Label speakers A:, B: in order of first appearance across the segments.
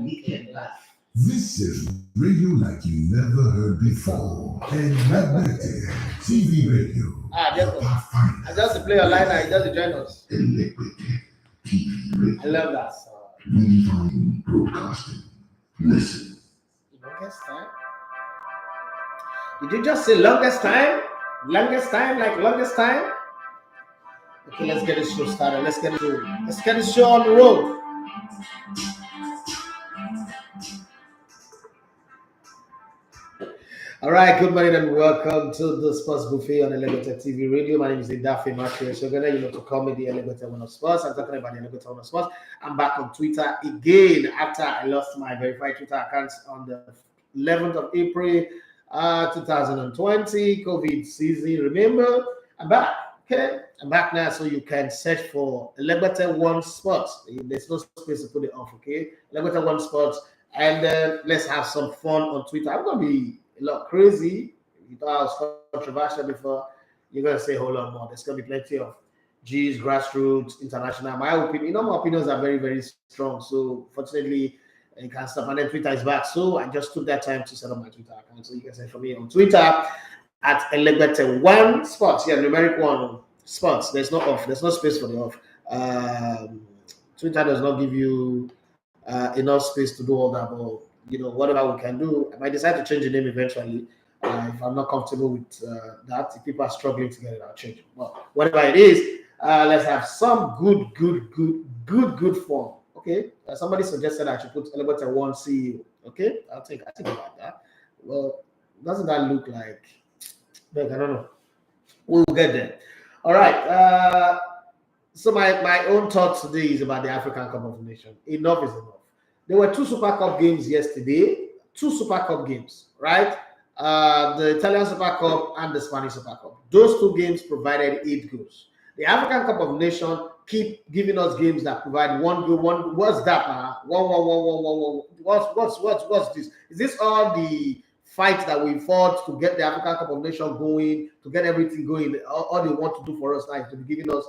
A: This is radio like you never heard before. ELEGBETE TV Radio.
B: Just to play a line, I just to join us.
A: ELEGBETE TV Radio.
B: I love that song.
A: Redefining broadcasting. Listen.
B: Longest time? Did you just say longest time? Longest time, like longest time? Okay, let's get this show started. Let's get this show on the road. All right, good morning and welcome to the Sports Buffet on ELEGBETE TV Radio. My name is Daffy Marquez. So you know to call me the ELEGBETE One of Sports. I'm talking about the ELEGBETE One of Sports. I'm back on Twitter again after I lost my verified Twitter account on the 11th of April, 2020, COVID season. Remember, I'm back. Okay, I'm back now, so you can search for ELEGBETE One Sports. There's no space to put it off. Okay, ELEGBETE One Sports, and let's have some fun on Twitter. I'm gonna be a lot crazy. You thought I was controversial before, you're gonna say a whole lot more. There's gonna be plenty of G's, grassroots, international. My opinion, my opinions are very, very strong. So fortunately, you can't stop. And then Twitter is back. So I just took that time to set up my Twitter account. So you can search for me on Twitter at ELEGBETE One Sports. Yeah, numeric one sports. There's no off. There's no space for the off. Twitter does not give you enough space to do all that. But whatever we can do, I might decide to change the name eventually if I'm not comfortable with that. If people are struggling to get it, I'll change it. Well, whatever it is, let's have some good fun. Okay, somebody suggested I should put ELEGBETE One CEO. Okay, I think about that. Well, doesn't that look like? I don't know. We'll get there. All right. So my own thoughts today is about the African Cup of Nations. Enough is enough. There were two Super Cup games yesterday. Two Super Cup games, right? The Italian Super Cup and the Spanish Super Cup. Those two games provided 8 goals. The African Cup of Nations keep giving us games that provide 1 goal. What's that, man? What's this? Is this all the fight that we fought to get the African Cup of Nations going, to get everything going? All they want to do for us now is to be giving us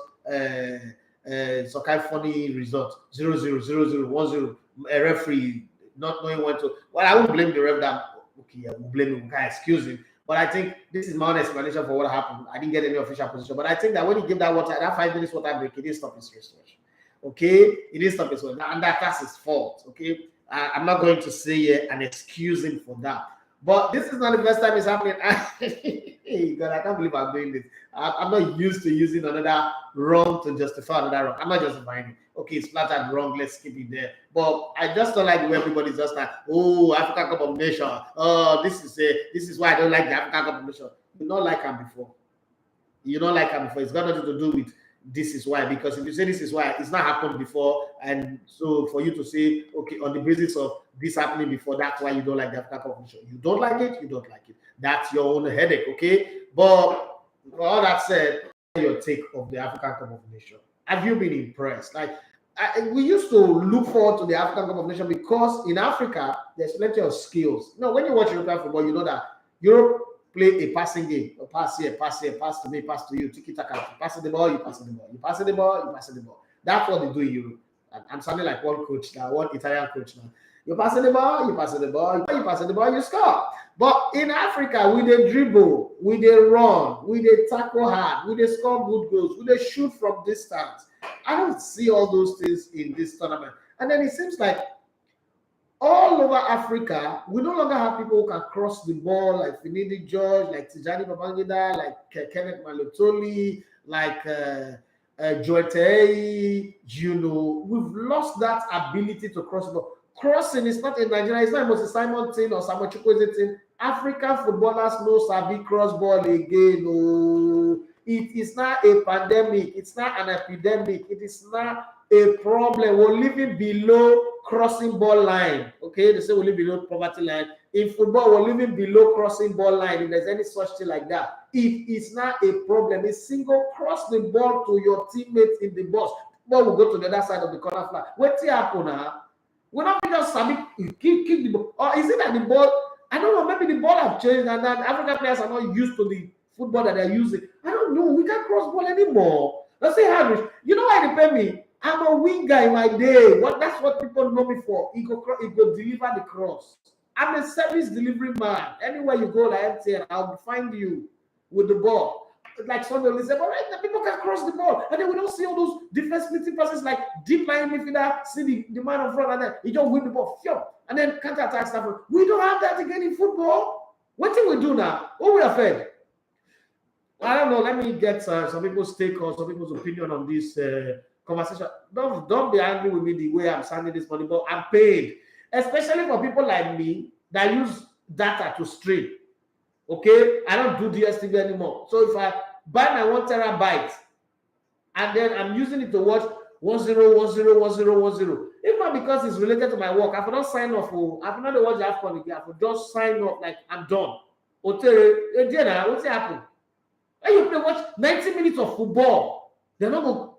B: some kind of funny result. 0-0, 0-0, 1-0. A referee not knowing when to. Well, I won't blame the ref. That okay, I will blame him. Can't excuse him. But I think this is my own explanation for what happened. I didn't get any official position, but I think that when he gave that 5 minutes water break, he didn't stop his wristwatch. Okay, he didn't stop his watch, and that's his fault. Okay, I'm not going to say and excuse him for that. But this is not the first time it's happening. God, I can't believe I'm doing this. I'm not used to using another wrong to justify another wrong. I'm not justifying it. Okay, it's flat wrong. Let's keep it there. But I just don't like the way everybody's just like, oh, African Cup of Nations. Oh, this is why I don't like the African Cup of Nations. You don't like them before. It's got nothing to do with this is why. Because if you say this is why, it's not happened before. And so for you to say, okay, on the basis of this happening before, that's why you don't like the African Cup of Nations. You don't like it, you don't like it. That's your own headache, okay? But for all that said, your take of the African Cup of Nations. Have you been impressed? We used to look forward to the African Cup of Nations because in Africa, there's plenty of skills. When you watch European football, you know that Europe play a passing game. A pass here, pass to me, pass to you, tiki-taka. You pass the ball, you pass the ball. You pass the ball, you pass the ball. That's what they do in Europe. I'm sounding like one coach now, one Italian coach now. You pass the ball, you pass the ball, you pass the ball, you score. But in Africa, we dey dribble, we dey run, we dey tackle hard, we dey score good goals, we dey shoot from distance. I don't see all those things in this tournament. And then it seems like all over Africa, we no longer have people who can cross the ball like Finidi George, like Tijani Babangida, like Kenneth Malotoli, like Joetei. We've lost that ability to cross the ball. Crossing is not in Nigeria. It's not a Simon thing or Samuel Chukwueze thing. African footballers know sabi cross ball again. Oh, it is not a pandemic. It's not an epidemic. It is not a problem. We're living below crossing ball line. Okay, they say we live below poverty line. In football, we're living below crossing ball line. If there's any such thing like that, it is not a problem. A single cross the ball to your teammates in the box. Ball will go to the other side of the corner flag. What's happening now? We're not just kick the ball. Or is it that the ball? I don't know. Maybe the ball have changed and that African players are not used to the football that they're using. I don't know. We can't cross ball anymore. Let's say Harris. You know why they pay me? I'm a winger in my day. That's what people know me for. He go deliver the cross. I'm a service delivery man. Anywhere you go like MTN, I'll find you with the ball. Like Sunday, they say, but right now people can cross the ball, and then we don't see all those defense splitting passes like deep line midfielder, see the man in front, and then he just win the ball, and then counter attack stuff. We don't have that again in football. What do we do now? What we are fed? I don't know. Let me get some people's take or some people's opinion on this conversation. Don't be angry with me the way I'm sending this money, but I'm paid, especially for people like me that use data to stream. Okay, I don't do DSTV anymore. So if I buy my 1 terabyte and then I'm using it to watch 10101010, if not because it's related to my work, I will not sign off. I will not watch the AFCON again. I will just sign off like I'm done. What's happened? When you watch 90 minutes of football, they're not going.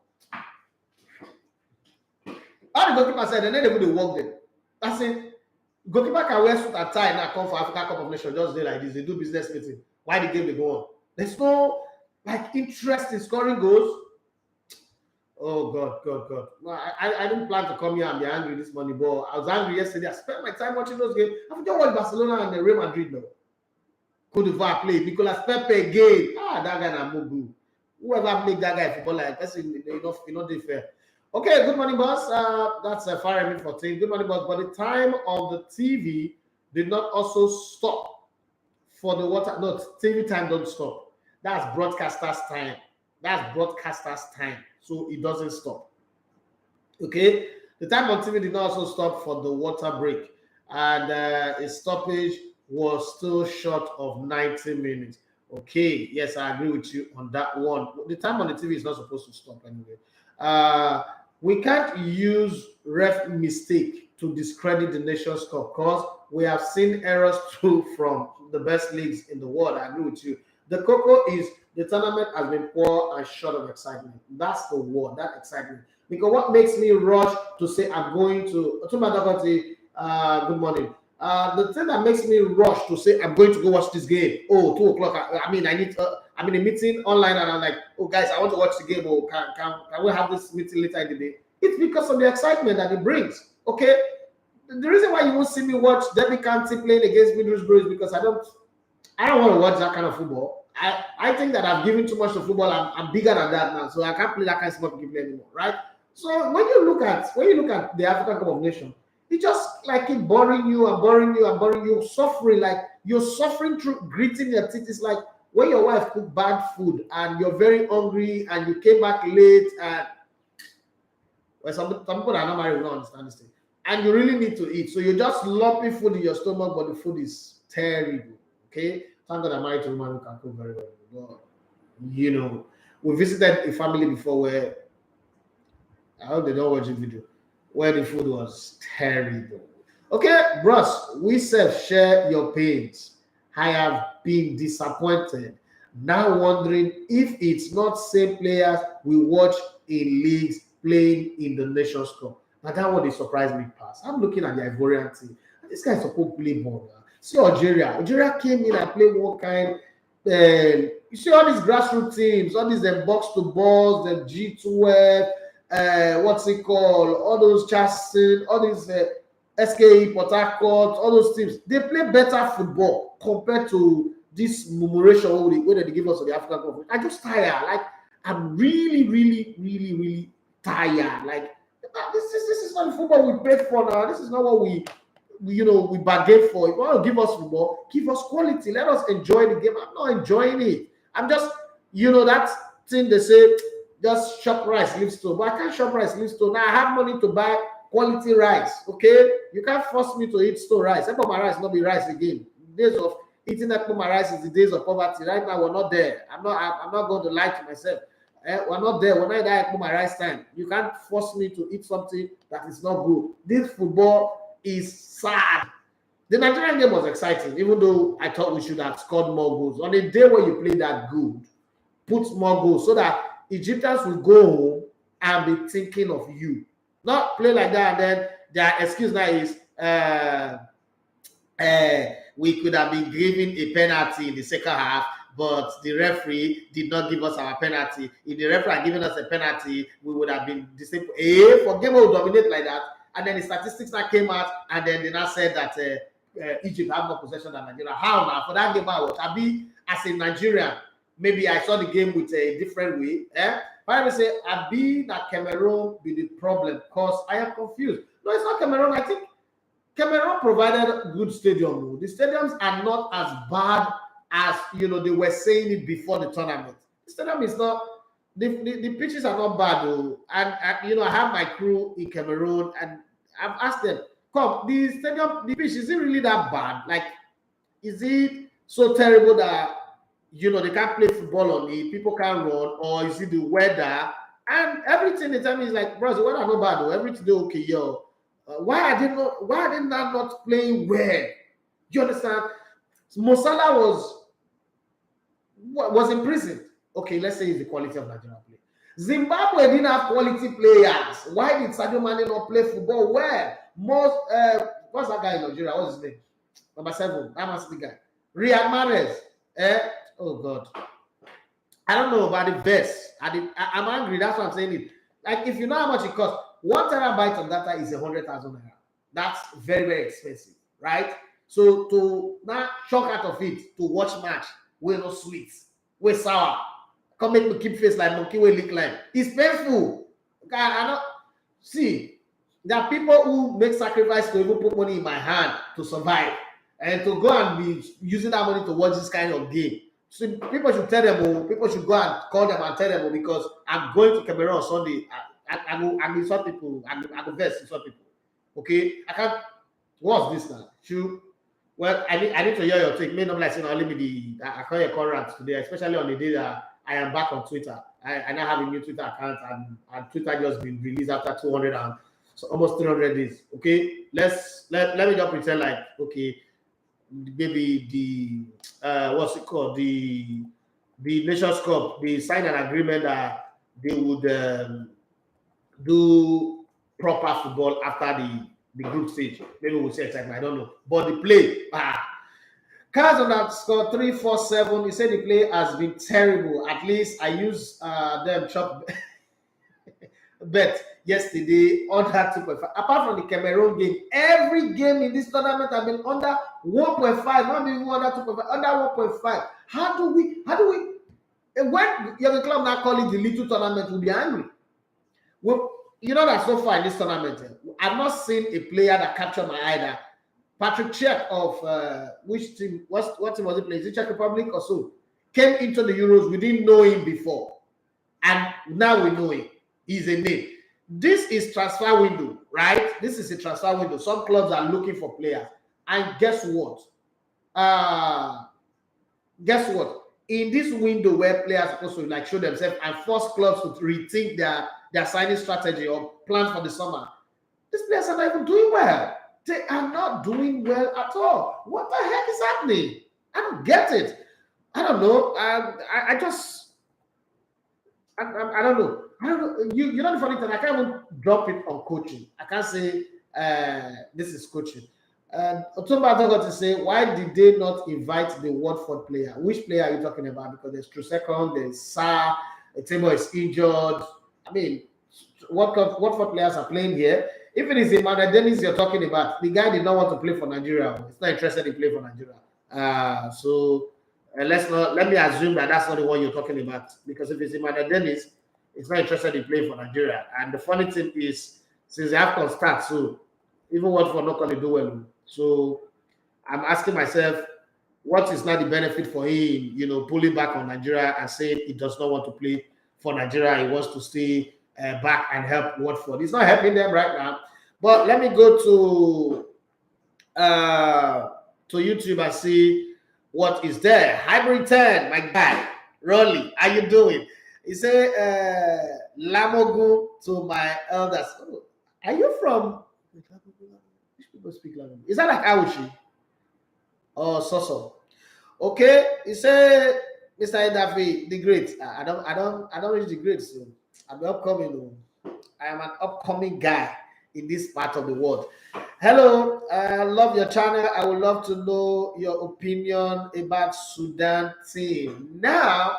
B: How the goalkeeper said, they're not able to work them. That's it. Goalkeeper can wear suit and tie and come for African Cup of Nations just day like this. They do business meeting. Why the game they go on? There's no like interest in scoring goals. Oh God. No, I didn't plan to come here and be angry this morning, but I was angry yesterday. I spent my time watching those games. I've just watched Barcelona and the Real Madrid now. Could have played Nicolas Pepe again. That guy na Mugu. Whoever make that guy football like person, you know, they fair. Okay, good morning, boss. That's a fire for team. Good morning, boss. But the time of the TV did not also stop for the water. No, TV time don't stop. That's broadcasters' time. That's broadcasters' time. So it doesn't stop. Okay, the time on TV did not also stop for the water break, and its stoppage was still short of 90 minutes. Okay, yes, I agree with you on that one. The time on the TV is not supposed to stop anyway. We can't use ref mistake to discredit the Nations Cup because we have seen errors too from the best leagues in the world. I agree with you. The cocoa is the tournament has been poor and short of excitement. That's the word, that excitement. Because what makes me rush to say I'm going to good morning. The thing that makes me rush to say I'm going to go watch this game. Oh, 2 o'clock. I'm in a meeting online and I'm like, oh guys, I want to watch the game. Oh, can we have this meeting later in the day? It's because of the excitement that it brings. Okay. The reason why you won't see me watch Debbie Canty playing against Middlesbrough is because I don't want to watch that kind of football. I think that I've given too much to football. I'm bigger than that now, so I can't play that kind of sport game anymore, right? So when you look at the African Cup of Nations, it just like it boring you, suffering, like you're suffering through gritting your teeth. It's like when your wife cooked bad food and you're very hungry and you came back late and some people are not married will not understand this thing. And you really need to eat. So you're just lumping food in your stomach, but the food is terrible. Okay? Thank God I'm married to a woman who can cook very well. But, you know, we visited a family before where I hope they don't watch the video, where the food was terrible. Okay, bros, we said share your pains. I have been disappointed. Now wondering if it's not same players we watch in leagues playing in the Nations Cup. Now that one they surprised me past. I'm looking at the Ivorian team. This guy is supposed to play ball now. See Algeria. Algeria came in and played one kind. You see all these grassroots teams, all these box to balls, the G12, what's it called? All those Charleston, all these SKE, Port Harcourt, all those teams. They play better football compared to this murmuration where they give us on the African Cup. I just tired. Like I'm really tired. Like this is not the football we paid for now. This is not what we bargain for. If you want to give us football, give us quality. Let us enjoy the game. I'm not enjoying it. I'm just, that thing they say, just shop rice, leave stone. But I can't shop rice, leave stone. Now I have money to buy quality rice. Okay, you can't force me to eat stone rice. Ekpo my rice not be rice again. The days of eating ekpo my rice is the days of poverty. Right now we're not there. I'm not going to lie to myself. We're not there. When I die ekpo my rice time, you can't force me to eat something that is not good. This football is sad. The Nigerian game was exciting, even though I thought we should have scored more goals. On a day where you play that good, put more goals so that Egyptians will go home and be thinking of you. Not play like that and then their excuse now is we could have been given a penalty in the second half. but the referee did not give us our penalty. If the referee had given us a penalty, we would have been disabled. For game will dominate like that. And then the statistics that came out, and then they now said that Egypt have more possession than Nigeria. How now? For that game, I was. I be as a Nigerian, maybe I saw the game with a different way. But I say, I be that Cameroon be the problem because I am confused. No, it's not Cameroon. I think Cameroon provided a good stadium. The stadiums are not as bad as they were saying it before the tournament. The stadium is not. The pitches are not bad though. And I have my crew in Cameroon, and I've asked them, come, the stadium, the pitch, is it really that bad? Like, is it so terrible that they can't play football on it, people can't run, or is it the weather? And everything they tell me is like, bro, the weather not bad though, everything okay, yo. Why are they not playing well? You understand? Mo Salah was in prison. Okay, let's say it's the quality of Nigerian play. Zimbabwe didn't have quality players. Why did Sadio Mane not play football well? Most what's that guy in Nigeria? What's his name? Number 7. That must be the guy. Riyad Mahrez. Oh God. I don't know about the best. I'm angry. That's what I'm saying. It. Like, if you know how much it costs, 1 terabyte of data is 100,000 naira. That's very, very expensive, right? So to now shock out of it to watch match, we're no sweet, we're sour. Come make me keep face like monkey will lick like. It's painful. I don't see. There are people who make sacrifice to even put money in my hand to survive, and to go and be using that money to watch this kind of game. So people should tell them, people should go and call them and tell them, because I'm going to Cameroon on Sunday. I insult people. I go best insult people. Okay, I can't. What's this now? Well, I need to hear your take. May not like saying only me I call your current today, especially on the day that I am back on Twitter. I now have a new Twitter account, and Twitter just been released after 200 and so almost 300 days. Okay, let me just pretend like, okay, maybe the what's it called, the Nations Cup, they signed an agreement that they would do proper football after the group stage. Maybe we'll say excitement, I don't know. But the play, Cars on that score 347. He said the play has been terrible. At least I used them chop bet yesterday under 2.5. Apart from the Cameroon game, every game in this tournament have been under 1.5, not even under 2.5, under 1.5. How do we when your club now call it the little tournament, will be angry? Well, you know that so far in this tournament, I've not seen a player that captured my eye that Patrick Cech of which team? What team was he playing? Is it Czech Republic or so? Came into the Euros. We didn't know him before, and now we know him. He's a name. This is transfer window, right? This is a transfer window. Some clubs are looking for players, and guess what? In this window where players are supposed to like show themselves and force clubs to rethink their signing strategy or plan for the summer, these players are not even doing well. They are not doing well at all. What the heck is happening? I don't get it. I don't know. I don't know. I don't know. You know the funny thing, I can't even drop it on coaching. I can't say this is coaching. Otumba got to say, why did they not invite the Watford player? Which player are you talking about? Because there's Trusecon, there's Sa, Etebo is injured. I mean, Watford players are playing here. If it is Emmanuel Dennis you're talking about, the guy did not want to play for Nigeria. He's not interested in playing for Nigeria. So let me assume that that's not the one you're talking about. Because if it's Emmanuel Dennis, he's not interested in playing for Nigeria. And the funny thing is, since the AFCON starts, so even Watford not going to do well. So I'm asking myself, what is not the benefit for him, pulling back on Nigeria and saying he does not want to play for Nigeria. He wants to stay back and help Watford. He's not helping them right now. But let me go to YouTube and see what is there. Hybrid 10, my guy, Rolly, how you doing? He said, Lamogu to my elders. Oh, are you from? Which people speak Lamogu? Is that like Awushi or Soso? Okay, he said, Mr. Edafi, the great. I don't reach the great soon. I'm upcoming. I am an upcoming guy in this part of the world. Hello, I love your channel. I would love to know your opinion about Sudan team. Now,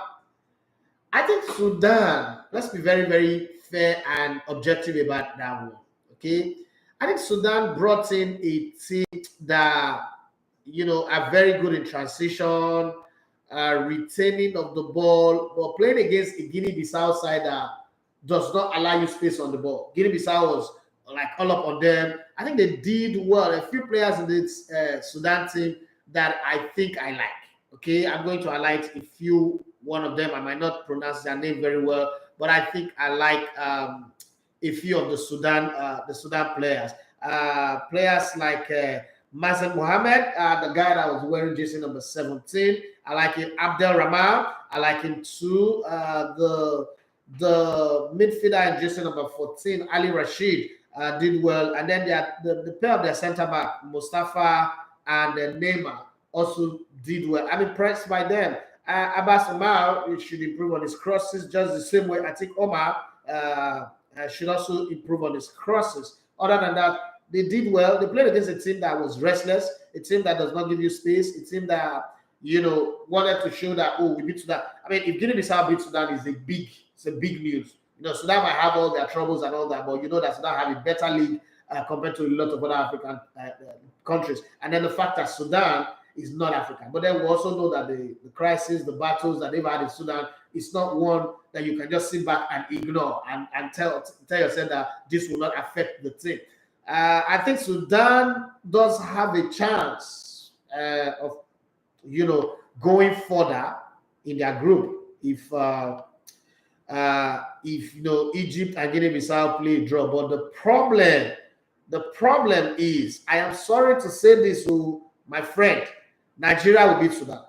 B: I think Sudan, let's be very, very fair and objective about that one. Okay. I think Sudan brought in a team that, are very good in transition, retaining of the ball, but playing against a Guinea-Bissau side that does not allow you space on the ball. Guinea-Bissau was like all up on them. I think they did well. A few players in this Sudan team that I think I like. Okay, I'm going to highlight a few. One of them, I might not pronounce their name very well, but I think I like a few of the Sudan players. Players like Mazen Mohammed, the guy that was wearing jersey number 17. I like him. Abdel Rahman, I like him too. The midfielder in jersey number 14, Ali Rashid, did well. And then the pair of their centre back, Mustafa and Neymar, also did well. I'm impressed by them. Abbas Omar should improve on his crosses just the same way I think Omar should also improve on his crosses. Other than that, they did well. They played against a team that was restless, a team that does not give you space, a team that wanted to show that, oh, we beat Sudan. I mean, if Guinea-Bissau beat Sudan, it's a big news. Sudan might have all their troubles and all that, but that Sudan have a better league compared to a lot of other African countries. And then the fact that Sudan is not African. But then we also know that the crisis, the battles that they've had in Sudan, it's not one that you can just sit back and ignore and tell yourself that this will not affect the team. I think Sudan does have a chance of, going further in their group if Egypt and Guinea-Bissau play a draw. But the problem is, I am sorry to say this to my friend, Nigeria will beat Sudan.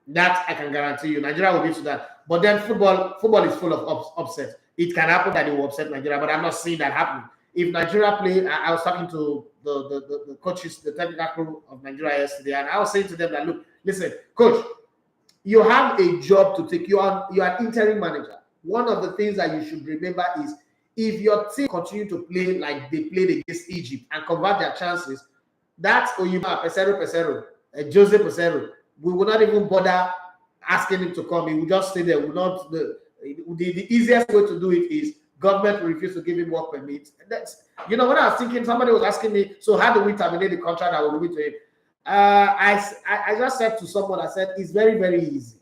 B: That I can guarantee you. Nigeria will beat Sudan. But then football is full of upset. It can happen that it will upset Nigeria, but I'm not seeing that happening. If Nigeria play, I was talking to the coaches, the technical crew of Nigeria yesterday, and I was saying to them that, look, listen, coach, you have a job to take. You are an interim manager. One of the things that you should remember is if your team continue to play like they played against Egypt and convert their chances, that's Oyuma, Pesero, Jose Pesero. We will not even bother asking him to come. He will just stay there. The easiest way to do it is government will refuse to give him work permit. That's when I was thinking, somebody was asking me, so how do we terminate the contract that will be to him? I just said to someone, I said, it's very, very easy.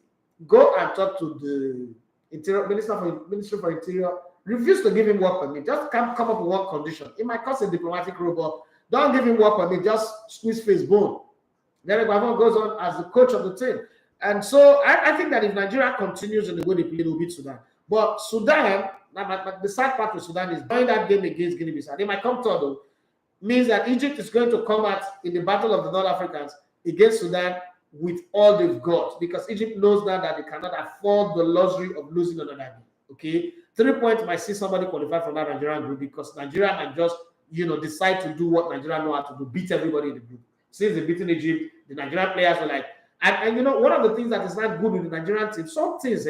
B: Go and talk to the Ministry for Interior. Refuse to give him work permit. Just come up with one condition. It might cost a diplomatic role, but don't give him work permit. Just squeeze face bone. Then Guavon goes on as the coach of the team. And so I think that if Nigeria continues in the way they play, they'll beat Sudan. But Sudan, the sad part with Sudan is during that game against Guinea-Bissau, they might come third, though. Means that Egypt is going to come out in the battle of the North Africans against Sudan with all they've got, because Egypt knows now that they cannot afford the luxury of losing another game. Okay, 3 points might see somebody qualify from that Nigerian group, because Nigeria might just decide to do what Nigeria know how to do, beat everybody in the group. Since they've beaten Egypt, the Nigerian players were like, and one of the things that is not good with the Nigerian team, sometimes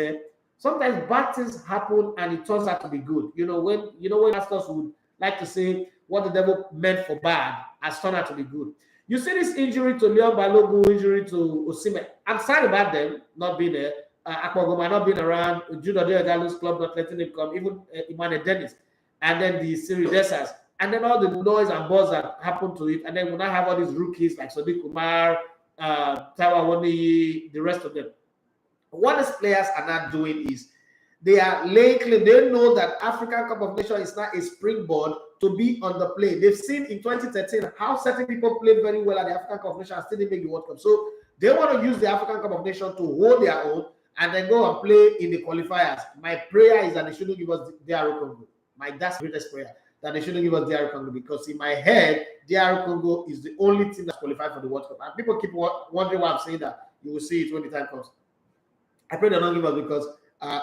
B: bad things happen and it turns out to be good. When pastors would like to say what the devil meant for bad has turned out to be good. You see this injury to Leon Balogun, injury to Osimhen. I'm sorry about them not being there. Akpogoma not being around, Jude Odegalu's club not letting him come, even Emmanuel Dennis, and then the Siri Desas, and then all the noise and buzz that happened to it, and then we now have all these rookies like Sadiq Kumar, Tawa Wani, the rest of them. What these players are not doing is they are laying claim. They know that African Cup of Nations is not a springboard to be on the plane. They've seen in 2013 how certain people played very well at the African Cup of Nations and still didn't make the World Cup. So they want to use the African Cup of Nations to hold their own and then go and play in the qualifiers. My prayer is that they shouldn't give us DR Congo. That's the greatest prayer, that they shouldn't give us DR Congo, because in my head, DR Congo is the only team that's qualified for the World Cup. And people keep wondering why I'm saying that. You will see it when the time comes. I pray they don't give us, because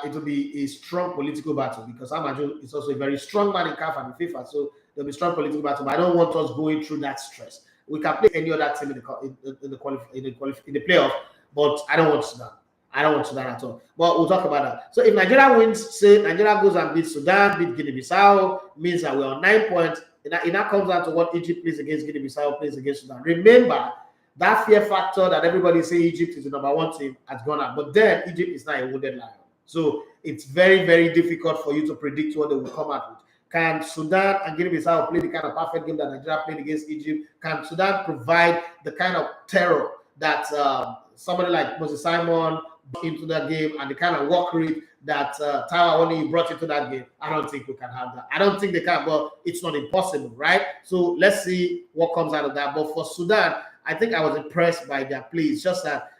B: it will be a strong political battle, because Amaju is also a very strong man in CAF and in FIFA, so there'll be strong political battle. But I don't want us going through that stress. We can play any other team in the playoff, but I don't want Sudan. I don't want Sudan at all. But we'll talk about that. So if Nigeria wins, say Nigeria goes and beats Sudan, beat Guinea-Bissau, means that we're on 9 points. it now comes down to what Egypt plays against Guinea-Bissau, plays against Sudan. Remember, that fear factor that everybody say Egypt is the number one team has gone out. But then Egypt is not a wounded lion. So it's very, very difficult for you to predict what they will come out with. Can Sudan and Guinea-Bissau play the kind of perfect game that Nigeria played against Egypt? Can Sudan provide the kind of terror that somebody like Moses Simon into that game and the kind of work rate that Tawa only brought into that game? I don't think we can have that. I don't think they can, but it's not impossible, right? So let's see what comes out of that. But for Sudan, I think I was impressed by their play. It's just that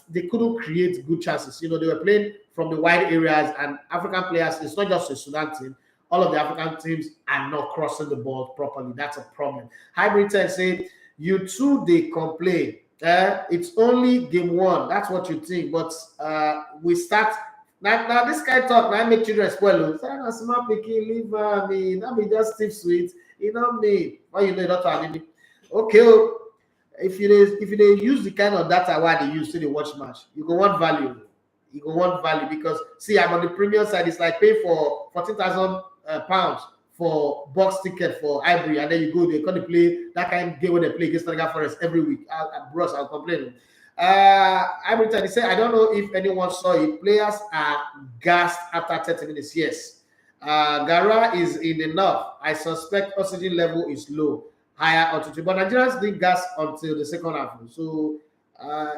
B: they couldn't create good chances. You know, they were playing from the wide areas, and African players, it's not just a Sudan team. All of the African teams are not crossing the ball properly. That's a problem. Hybrid 10 said, you two, they complain. It's only game one. That's what you think. But we start. Now this guy talk, now I make children spoil. Smart picking, leave me. That be just stiff sweet. You know me. Well, you know that. Okay. If you use the kind of data why they use to the watch match, you go want value. You go want value because see, I'm on the premium side. It's like pay for 14,000 pounds for box ticket for Ivory, and then you go, they come to play that kind of game when they play against Nottingham Forest every week. I'll complain. Ivory time, he said, I don't know if anyone saw it. Players are gassed after 30 minutes. Yes. Gara is in enough. I suspect oxygen level is low. Higher altitude. But Nigerians didn't gas until the second half. So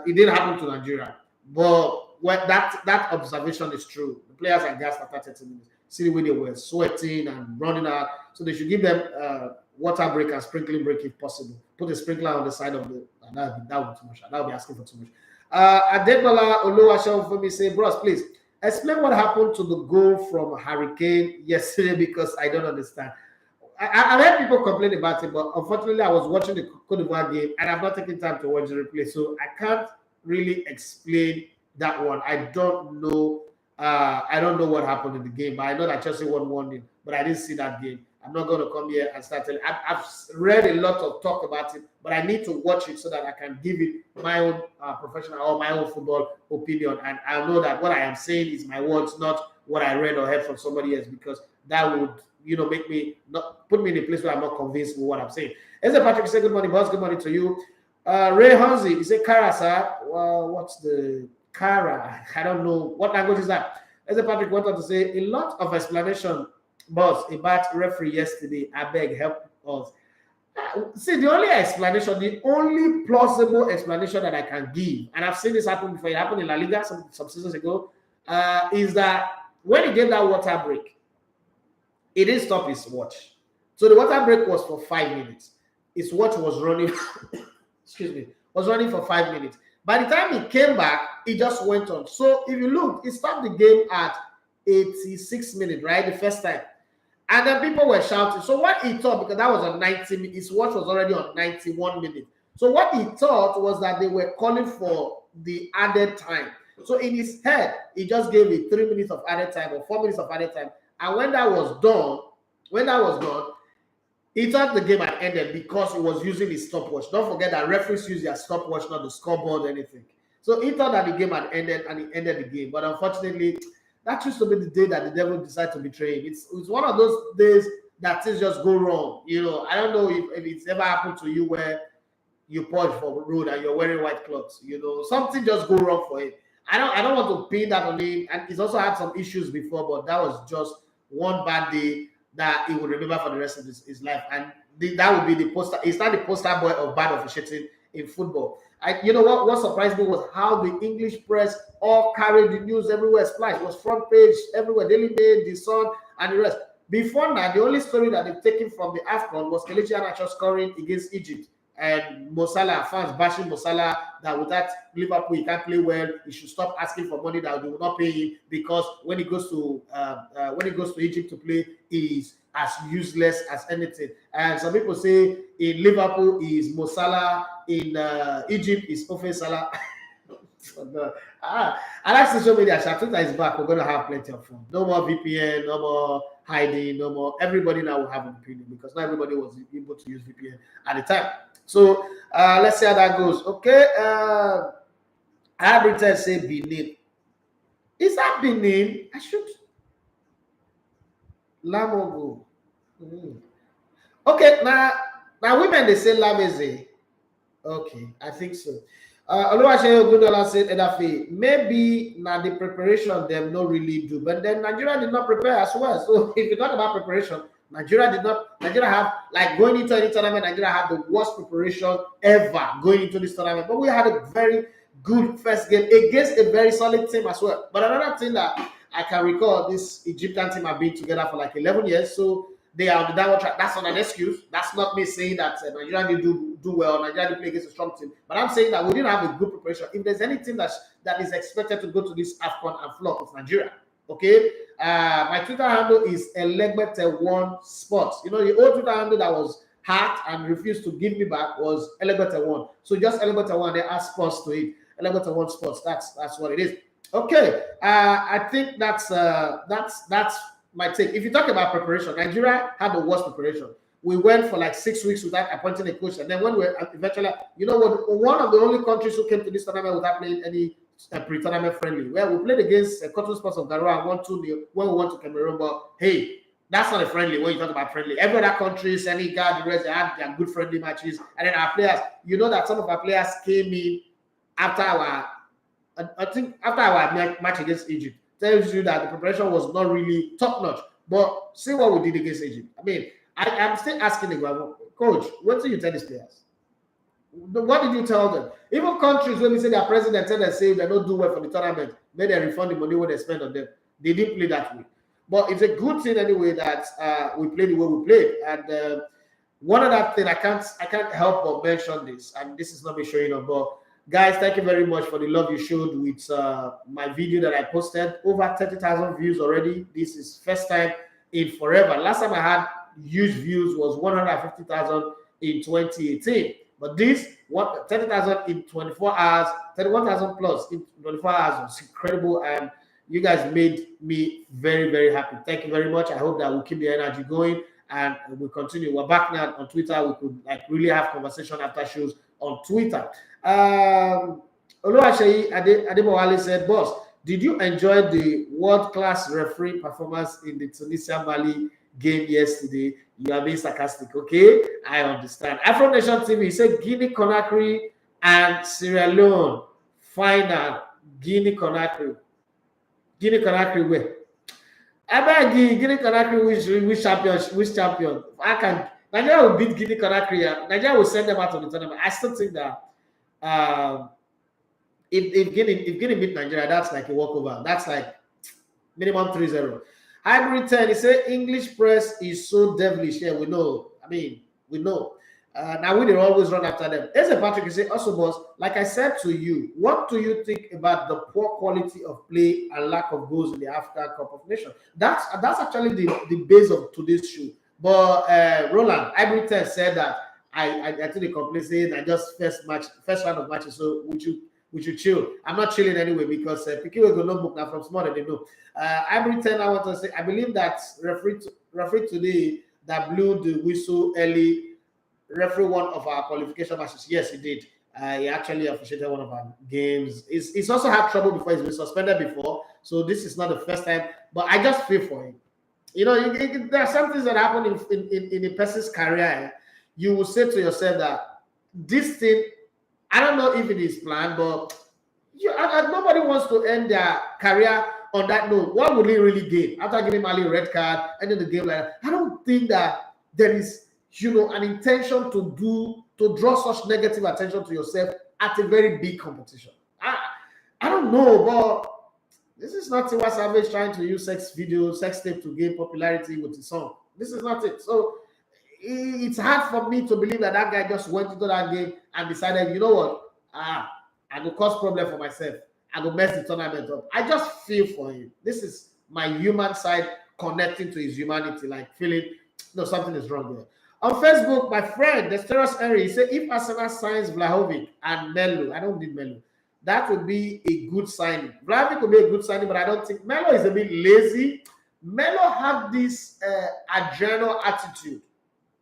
B: it didn't happen to Nigeria. But that observation is true. The players are gassed after 30 minutes. See the way they were sweating and running out. So they should give them water break and sprinkling break if possible. Put a sprinkler on the side of the. That would be too much. That would be asking for too much. Adegbola Oluwaseun for me say, bros, please explain what happened to the goal from Hurricane yesterday because I don't understand. I heard people complain about it, but unfortunately, I was watching the Cote d'Ivoire game and I've not taken time to watch the replay, so I can't really explain that one. I don't know. I don't know what happened in the game, but I know that Chelsea won 1-0, but I didn't see that game. I'm not going to come here and start telling. I've read a lot of talk about it, but I need to watch it so that I can give it my own professional or my own football opinion. And I know that what I am saying is my words, not what I read or heard from somebody else, because that would, make me not put me in a place where I'm not convinced with what I'm saying. Ezra Patrick said, good morning, boss. Good morning to you. Ray Hansi, he said, Kara, sir. Well, what's the Kara? I don't know. What language is that? Ezra Patrick went on to say, a lot of explanation, boss, about referee yesterday. I beg, help us. See, the only explanation, the only plausible explanation that I can give, and I've seen this happen before, it happened in La Liga some seasons ago, is that when he gave that water break, he didn't stop his watch. So the water break was for 5 minutes. His watch was running, was running for 5 minutes. By the time he came back, he just went on. So if you look, he stopped the game at 86 minutes, right? The first time. And then people were shouting. So what he thought, because that was on 90 minutes, his watch was already on 91 minutes. So what he thought was that they were calling for the added time. So in his head, he just gave it 3 minutes of added time or 4 minutes of added time. And when that was done, he thought the game had ended because he was using his stopwatch. Don't forget that referees use their stopwatch, not the scoreboard or anything. So he thought that the game had ended and he ended the game. But unfortunately, that used to be the day that the devil decided to betray him. It's one of those days that things just go wrong. I don't know if it's ever happened to you where you purge for road and you're wearing white clothes. Something just go wrong for him. I don't want to pin that on him. And he's also had some issues before, but that was just one bad day that he would remember for the rest of his life. And that would be the poster. He's not the poster boy of bad officiating in football. What surprised me was how the English press all carried the news everywhere. Splash was front page everywhere. Daily Mail, The Sun, and the rest. Before now, the only story that they've taken from the AFCON was Kelechi Iheanacho scoring against Egypt. And Mo Salah, fans bashing Mo Salah that without Liverpool he can't play well. He should stop asking for money that they will not pay him, because when he goes to Egypt to play, he is as useless as anything. And some people say in Liverpool is Mo Salah, in Egypt is Ofe Salah. I like social media. Twitter is back. We're going to have plenty of fun. No more VPN, no more hiding, no more. Everybody now will have an opinion because not everybody was able to use VPN at the time. So let's see how that goes. Okay. Britain say Benin. Is that Benin? I should. Lamogo. Okay, now women they say love is a okay, I think so. Oluwaseyi Ogundola said Edafe, maybe now the preparation them not really do, but then Nigeria did not prepare as well. So if you talk about preparation, Nigeria have like going into any tournament, Nigeria had the worst preparation ever going into this tournament. But we had a very good first game against a very solid team as well. But another thing that I can recall, this Egyptian team have been together for like 11 years, so they are on the downward track. That's not an excuse. That's not me saying that Nigeria did do well. Nigeria did play against a strong team. But I'm saying that we didn't have a good preparation. If there's any team that is expected to go to this AFCON and flop, it's Nigeria. Okay? My Twitter handle is ELEGBETETVRADIO Sports. You know, the old Twitter handle that was hacked and refused to give me back was ELEGBETETVRADIO. So just ELEGBETETVRADIO, they add sports to it. ELEGBETETVRADIO Sports. That's what it is. Okay. I think that's my take. If you talk about preparation, Nigeria had the worst preparation. We went for like 6 weeks without appointing a coach, and then when we eventually, you know what, one of the only countries who came to this tournament without playing any pre-tournament friendly. Well, we played against Cotton Sports of Garoua and 1-2 when we went to Cameroon, but hey, that's not a friendly when you talk about friendly. Every other country, Senegal, the rest, they had their good friendly matches, and then our players, you know that some of our players came in after our match against Egypt. Tells you that the preparation was not really top notch. But see what we did against Egypt. I mean, I'm still asking the coach, what do you tell these players? What did you tell them? Even countries when we say their president tell them say they don't do well for the tournament, then they refund the money when they spend on them. They didn't play that way. But it's a good thing anyway that we played the way we played. And one other thing I can't help but mention this, and this is not me showing up, but guys, thank you very much for the love you showed with my video that I posted. Over 30,000 views already. This is first time in forever. Last time I had huge views was 150,000 in 2018. But this, 30,000 in 24 hours, 31,000 plus in 24 hours was incredible. And you guys made me very, very happy. Thank you very much. I hope that we'll keep the energy going and we'll continue. We're back now on Twitter. We could like really have conversation after shows on Twitter. Oluwaseyi Adebowale said, boss, did you enjoy the world-class referee performance in the Tunisia-Mali game yesterday? You are being sarcastic, okay? I understand. Afro Nation TV, he said Guinea-Conakry and Sierra Leone final. Guinea-Conakry where? I beg Guinea-Conakry which champion? Nigeria will beat Guinea-Conakry. Nigeria will send them out of the tournament. I still think that if Guinea beat Nigeria, that's like a walkover. That's like minimum 3-0. Hybrid 10, he said English press is so devilish. Yeah, we know. I mean, we know. Now we always run after them. There's a Patrick, he said, also boss, like I said to you, what do you think about the poor quality of play and lack of goals in the African Cup of Nations? That's actually the base of today's show. But Roland, Hybrid 10 said that I think the complaint saying I just first round of matches, so we should chill. I'm not chilling anyway because Piquet will go notebook now from small they know. Hybrid 10, I want to say I believe that referee today that blew the whistle early. Referee one of our qualification matches. Yes, he did. He actually officiated one of our games. He's also had trouble before. He's been suspended before, so this is not the first time. But I just feel for him. You know, there are some things that happen in a person's career. You will say to yourself that this thing, I don't know if it is planned, but nobody wants to end their career on that note. What will he really gain after giving Mali a red card, ending the game like that? I don't think that there is, an intention to draw such negative attention to yourself at a very big competition. I don't know, but this is not Tiwa Savage trying to use sex tape to gain popularity with his song. This is not it. So it's hard for me to believe that guy just went into that game and decided, you know what, I will cause problem for myself. I will mess the tournament up. I just feel for him. This is my human side connecting to his humanity, like feeling, no, something is wrong there. On Facebook, my friend, Desteros Henry, he said, if Arsenal signs Vlahovic and Melo, I don't need Melo, that would be a good signing. Vlahovic would be a good signing, but I don't think Melo is a bit lazy. Melo have this adrenal attitude.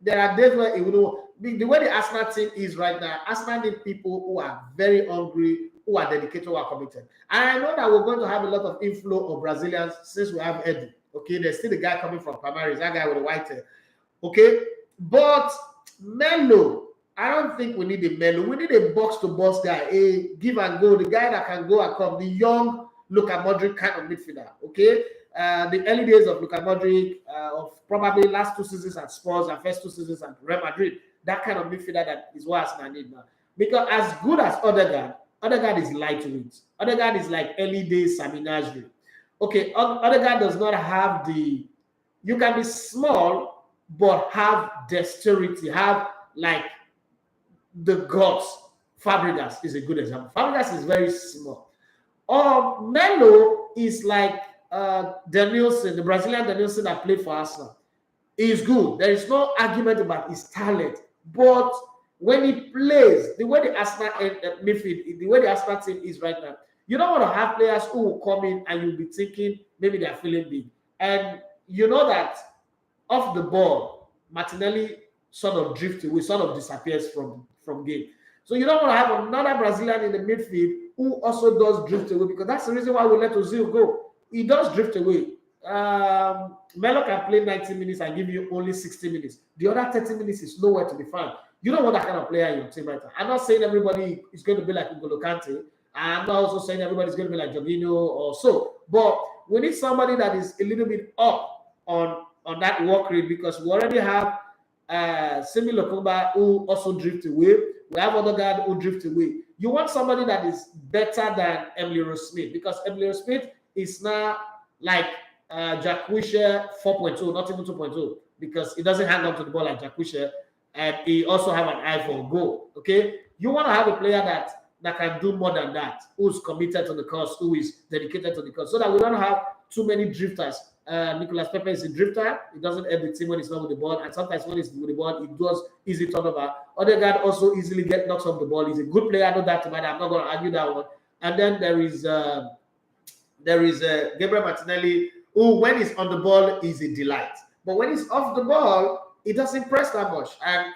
B: There are days where the way the Arsenal team is right now, Arsenal need people who are very hungry, who are dedicated, who are committed. And I know that we're going to have a lot of inflow of Brazilians since we have Edu. Okay, there's still the guy coming from Palmares, that guy with the white hair. Okay, But Melo, I don't think we need a Melo. We need a box-to-box guy, a give and go, the guy that can go and come, the young Luka Modric kind of midfielder. Okay, the early days of Luka Modric, of probably last 2 seasons at Spurs and first 2 seasons at Real Madrid. That kind of midfielder that is what Arsenal need now. Because as good as Odegaard is lightweight. Odegaard is like early days Sami Nasri. Okay, Odegaard does not have the. You can be small, but have dexterity, have like the guts. Fabregas is a good example. Fabregas is very small. Melo is like Denilson, the Brazilian Denilson that played for Arsenal. He's good. There is no argument about his talent. But when he plays, the way the Arsenal midfield, the way the Arsenal team is right now, you don't want to have players who will come in and you'll be thinking maybe they're feeling big. And you know that off the ball, Martinelli sort of drifts away, sort of disappears from game. So you don't want to have another Brazilian in the midfield who also does drift away, because that's the reason why we let Ozil go. He does drift away. Melo can play 90 minutes and give you only 60 minutes. The other 30 minutes is nowhere to be found. You don't want that kind of player in your team right now. I'm not saying everybody is going to be like N'Golo Kante. I'm not also saying everybody's going to be like Jorginho or so. But we need somebody that is a little bit up on that work rate, because we already have Simi Lokonga who also drift away. We have other guys who drift away. You want somebody that is better than Emile Smith, because Emile Smith is now like Jack Wilshere 4.0, not even 2.0, because he doesn't hang on to the ball like Jack Wilshere, and he also have an eye for a goal. Okay, you want to have a player that can do more than that, who's committed to the cause, who is dedicated to the cause, so that we don't have too many drifters. Nicolas Pepe is a drifter. He doesn't help the team when he's not with the ball, and sometimes when he's with the ball, he does easy turnover. Odegaard also easily knocks off the ball. He's a good player, no doubt about it. I'm not going to argue that one. And then there is Gabriel Martinelli, who when he's on the ball is a delight, but when he's off the ball, it doesn't press that much. And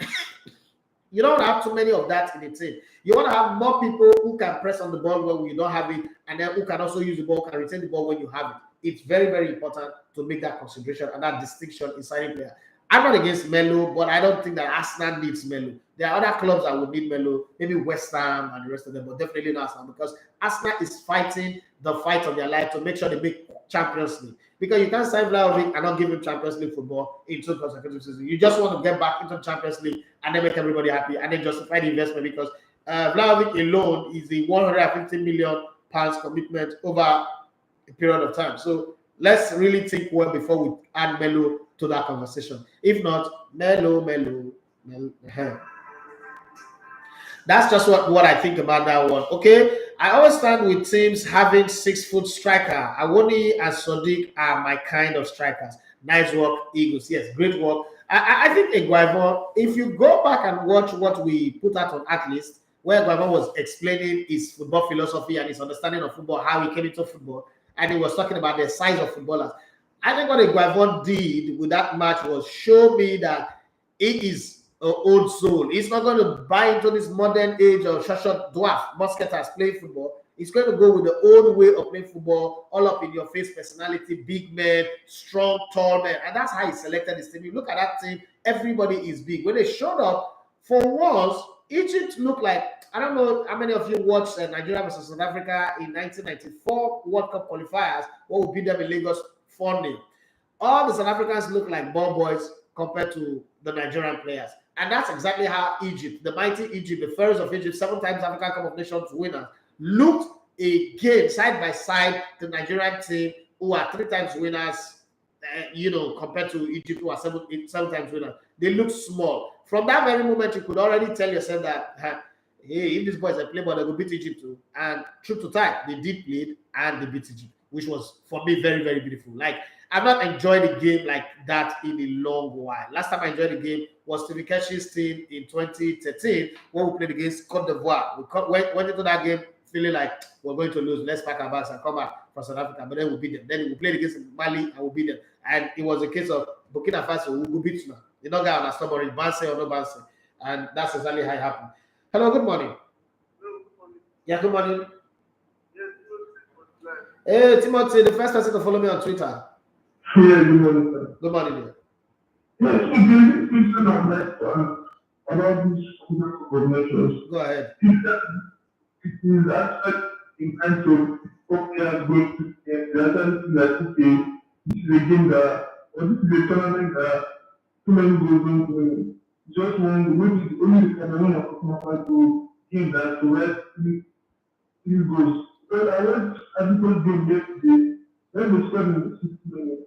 B: you don't have too many of that in the team. You want to have more people who can press on the ball when you don't have it, and then who can also use the ball, can retain the ball when you have it. It's very, very important to make that consideration and that distinction in signing player. I'm not against Melo, but I don't think that Arsenal needs Melo. There are other clubs that would need Melo, maybe West Ham and the rest of them, but definitely not Arsenal, because Arsenal is fighting the fight of their life to make sure they make Champions League. Because you can't sign Vlahovic and not give him Champions League football in 2 consecutive seasons. You just want to get back into Champions League and then make everybody happy and then justify the investment, because Vlahovic alone is the £150 million commitment over a period of time. So let's really think well before we add Melo to that conversation. If not, Melo. That's just what I think about that one. Okay, I always stand with teams having 6-foot striker. Awoni and Sadiq are my kind of strikers. Nice work, Eagles. Yes, great work. I think Eguavoen, if you go back and watch what we put out on Atlas, where Eguavoen was explaining his football philosophy and his understanding of football, how he came into football, and he was talking about the size of footballers. I think what Eguavoen did with that match was show me that he is an old soul. He's not going to buy into this modern age of short dwarf musketeers playing football. He's going to go with the old way of playing football, all up in your face personality, big men, strong, tall men. And that's how he selected his team. You look at that team, everybody is big. When they showed up, for once, Egypt looked like, I don't know how many of you watched Nigeria versus South Africa in 1994 World Cup qualifiers, what would beat them in Lagos 4-0. All the South Africans look like ball boys compared to the Nigerian players. And that's exactly how Egypt, the mighty Egypt, the Pharaohs of Egypt, 7 times African Cup of Nations winners, looked again side by side the Nigerian team, who are 3 times winners, compared to Egypt, who are 7 times winners. They look small. From that very moment, you could already tell yourself that, hey, if these boys are playing, they will beat Egypt too. And true to time, they did play and they beat Egypt, which was, for me, very, very beautiful. Like, I've not enjoyed the game like that in a long while. Last time I enjoyed the game was Stevie Keshi's team in 2013 when we played against Cote d'Ivoire. We went into that game feeling like we're going to lose. Let's pack our bags and come back from South Africa. But then we beat them. Then we played against Mali and we beat them. And it was a case of Burkina Faso, we will beat you now. You don't get on a stubborn, Banse or no Banse. And that's exactly how it happened. Hello, good morning.
C: Hello, good morning.
B: Yeah, good morning.
C: Yes,
B: Hey, Timothy, the first person to follow me on Twitter.
C: yeah, good morning, sir.
B: Good morning.
C: Yes, so the question of about these coordinations.
B: Go ahead.
C: It is actually in terms of players going to the other thing that okay, this is a game that or this is a tournament that too many goals don't win. Just one maybe only the Cameroon are talking about to game that to rest three goals. Well, I went Adebayo's game yesterday when they scored in the 60 minutes.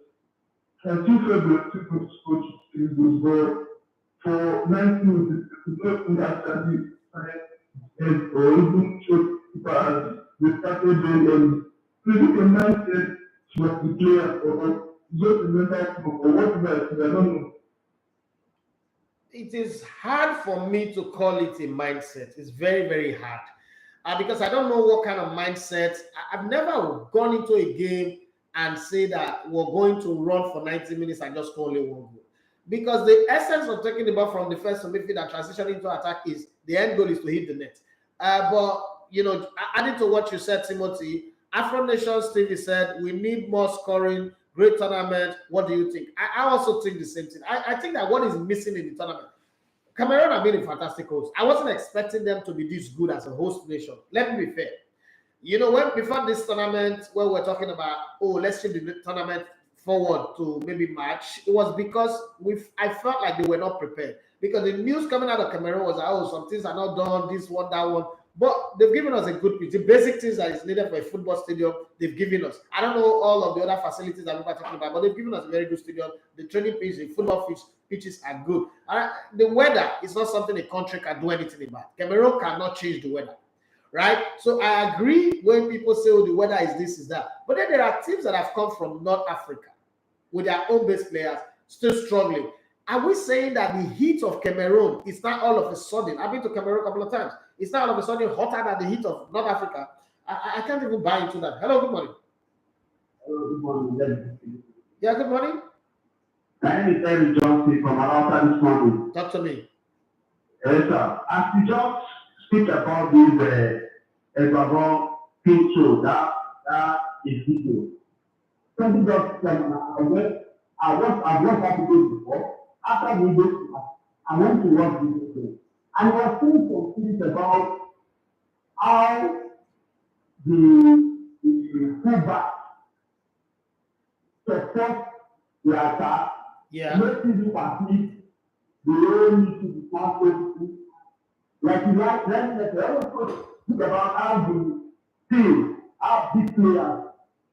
C: I still felt they were still going to score three goals, but for 90 minutes, it's not in that study or even short people as they started very early. So you can mindset was the player or just a mental thing or whatever, I don't know.
B: It is hard for me to call it a mindset. It's very, very hard. Because I don't know what kind of mindset. I've never gone into a game and say that we're going to run for 90 minutes and just score only one goal. Because the essence of taking the ball from defense to midfield and transitioning into attack is the end goal is to hit the net. But, you know, adding to what you said, Timothy, Afro Nations TV said we need more scoring, great tournament. What do you think? I also think the same thing. I think that what is missing in the tournament, Cameroon have been a fantastic host. I wasn't expecting them to be this good as a host nation. Let me be fair. You know, when before this tournament, where we're talking about, oh, let's shift the tournament forward to maybe March, it was because I felt like they were not prepared. Because the news coming out of Cameroon was, oh, some things are not done, this one, that one. But they've given us a good pitch. The basic things that is needed for a football stadium, they've given us. I don't know all of the other facilities that we're talking about, but they've given us a very good stadium. The training pitch, the football pitches are good. The weather is not something a country can do anything about. Cameroon cannot change the weather, right? So I agree when people say, oh, the weather is this, is that. But then there are teams that have come from North Africa with their own base players still struggling. Are we saying that the heat of Cameroon is not all of a sudden? I've been to Cameroon a couple of times. It's not all of a sudden hotter than the heat of North Africa. I can't even buy into that. Hello, good morning.
C: Hello, good morning.
B: Yeah, good morning.
C: My name is Eric Johnson from Alata this morning.
B: Talk to me.
C: Yes, sir. As you just speak about this Ecuador picture, that is video. Something just I've watched that video before. After the video, I went to watch this video. And I was saying some things about how the fullback support the attack, making it as if the whole need to be transferred. Like you like, let's also think about how the team, how big players,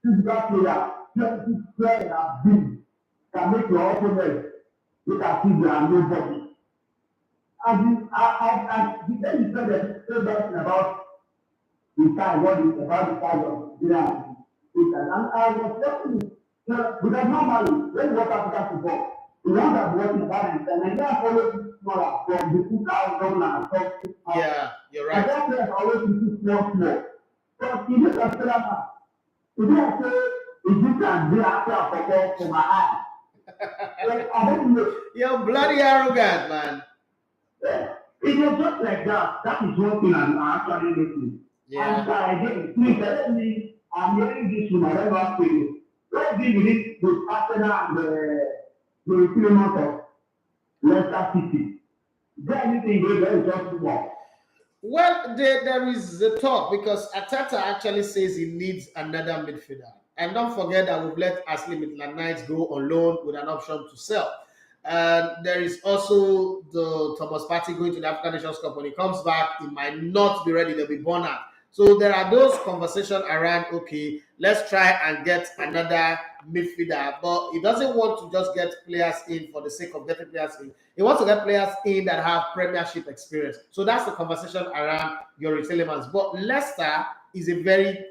C: physical players, technical players have been, can make your opponent look as if they are nobody. And the thing you said that about the time, what is about the time of Iran. And I was telling you, because normally, when you watch African football, you want to watch about and Nigeria always smaller from the 2000 and something.
B: Yeah, you're right.
C: And that players always small. But in this Australia, if you say, if you can be after football for my eye, like, I don't know.
B: You're bloody arrogant, man.
C: Yeah. It was just like that. That is one thing I'm actually looking.
B: Yeah.
C: And again, please let me, I'm hearing this from my regular people. Let's deal with it with Arsenal and the requirement of Leicester City. Is there anything there is just more?
B: Well, there is a talk because Ateta actually says he needs another midfielder. And don't forget that we've let Ashley Maitland-Niles go on loan with an option to sell. And there is also the Thomas Partey going to the African Nations Cup. When he comes back, he might not be ready. They'll be born out. So there are those conversations around, okay, let's try and get another midfielder. But he doesn't want to just get players in for the sake of getting players in. He wants to get players in that have Premiership experience. So that's the conversation around Youri Tielemans. But Leicester is a very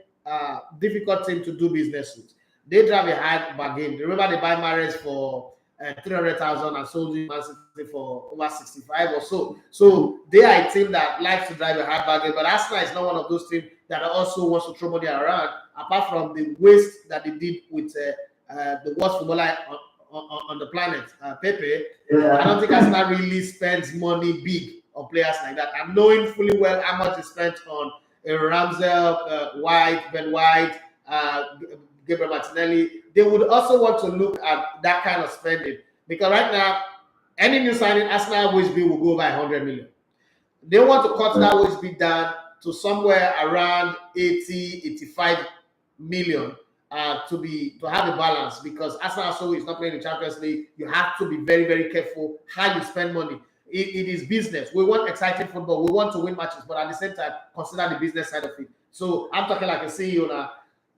B: difficult team to do business with. They drive a high bargain. Remember they buy Mahrez for 300,000 and sold him Man City for over 65 or so. So they are a team that likes to drive a high bargain. But Arsenal is not one of those teams that also wants to throw money around, apart from the waste that they did with the worst footballer on the planet, Pepe. I don't think Arsenal really spends money big on players like that. And knowing fully well how much is spent on Ramsdale, White, Ben White, Gabriel Martinelli, they would also want to look at that kind of spending. Because right now, any new signing, Arsenal wage bill will go over 100 million. They want to cut that wage bill down to somewhere around 80, 85 million to have a balance, because Arsenal also is not playing the Champions League. You have to be very, very careful how you spend money. It is business. We want exciting football. We want to win matches, but at the same time, consider the business side of it. So I'm talking like a CEO now.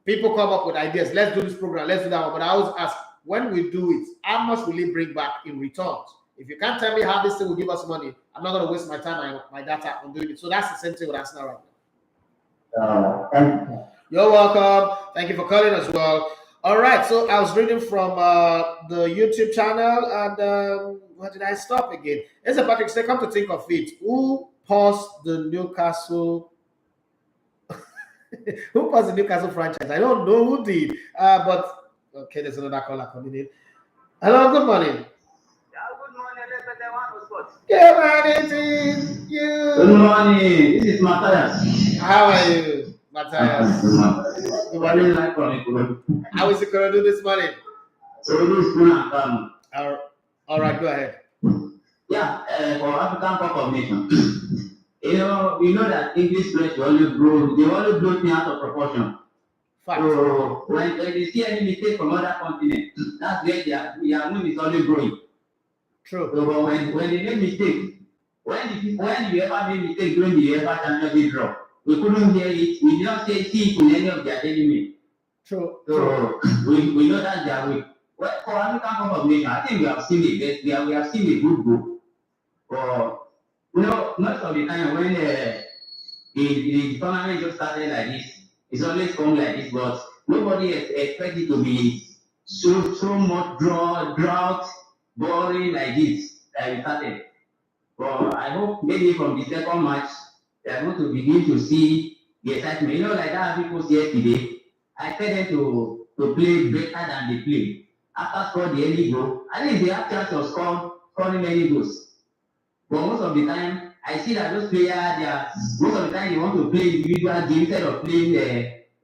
B: People come up with ideas. Let's do this program. Let's do that one. But I always ask, when we do it, how much will it bring back in returns? If you can't tell me how this thing will give us money, I'm not going to waste my time and my data on doing it. So that's the same thing with Arsenal right now.
C: Thank you.
B: You're welcome. Thank you for calling as well. All right. So I was reading from the YouTube channel, and where did I stop again? It's a Patrick say, come to think of it, who paused the Newcastle? Who paused the Newcastle franchise? I don't know who did. But okay, there's another caller coming in. Hello, good morning. Good morning to you.
D: Good morning. This is Matthias.
B: How are you, Matthias? Good morning. How is it going to do this morning?
D: So this is Sudan.
B: All right, go ahead.
D: Yeah, for African Cup of Nations. you know that English players they always blow things out of proportion.
B: Fact.
D: So when they see any mistake from other continents, that's where their moon is always growing.
B: True.
D: So but when they make mistakes, when you ever made mistake during the UEFA Champions League draw, we couldn't hear it. We did not see it in any of their enemy.
B: True.
D: So we know that they are weak. Well, for African Cup of Nations, I think we have seen the best. We have seen a good goal. But most of the time when the tournament just started like this, it's always come like this. But nobody expects it to be so much drought, boring like this that we started. But I hope maybe from the second match, they are going to begin to see the excitement. You know, like that people yesterday, I expect them to play better than they play. After scoring the early goal, I think they have chance of scoring many goals. But most of the time, I see that those players, most of the time they want to play individual games instead of playing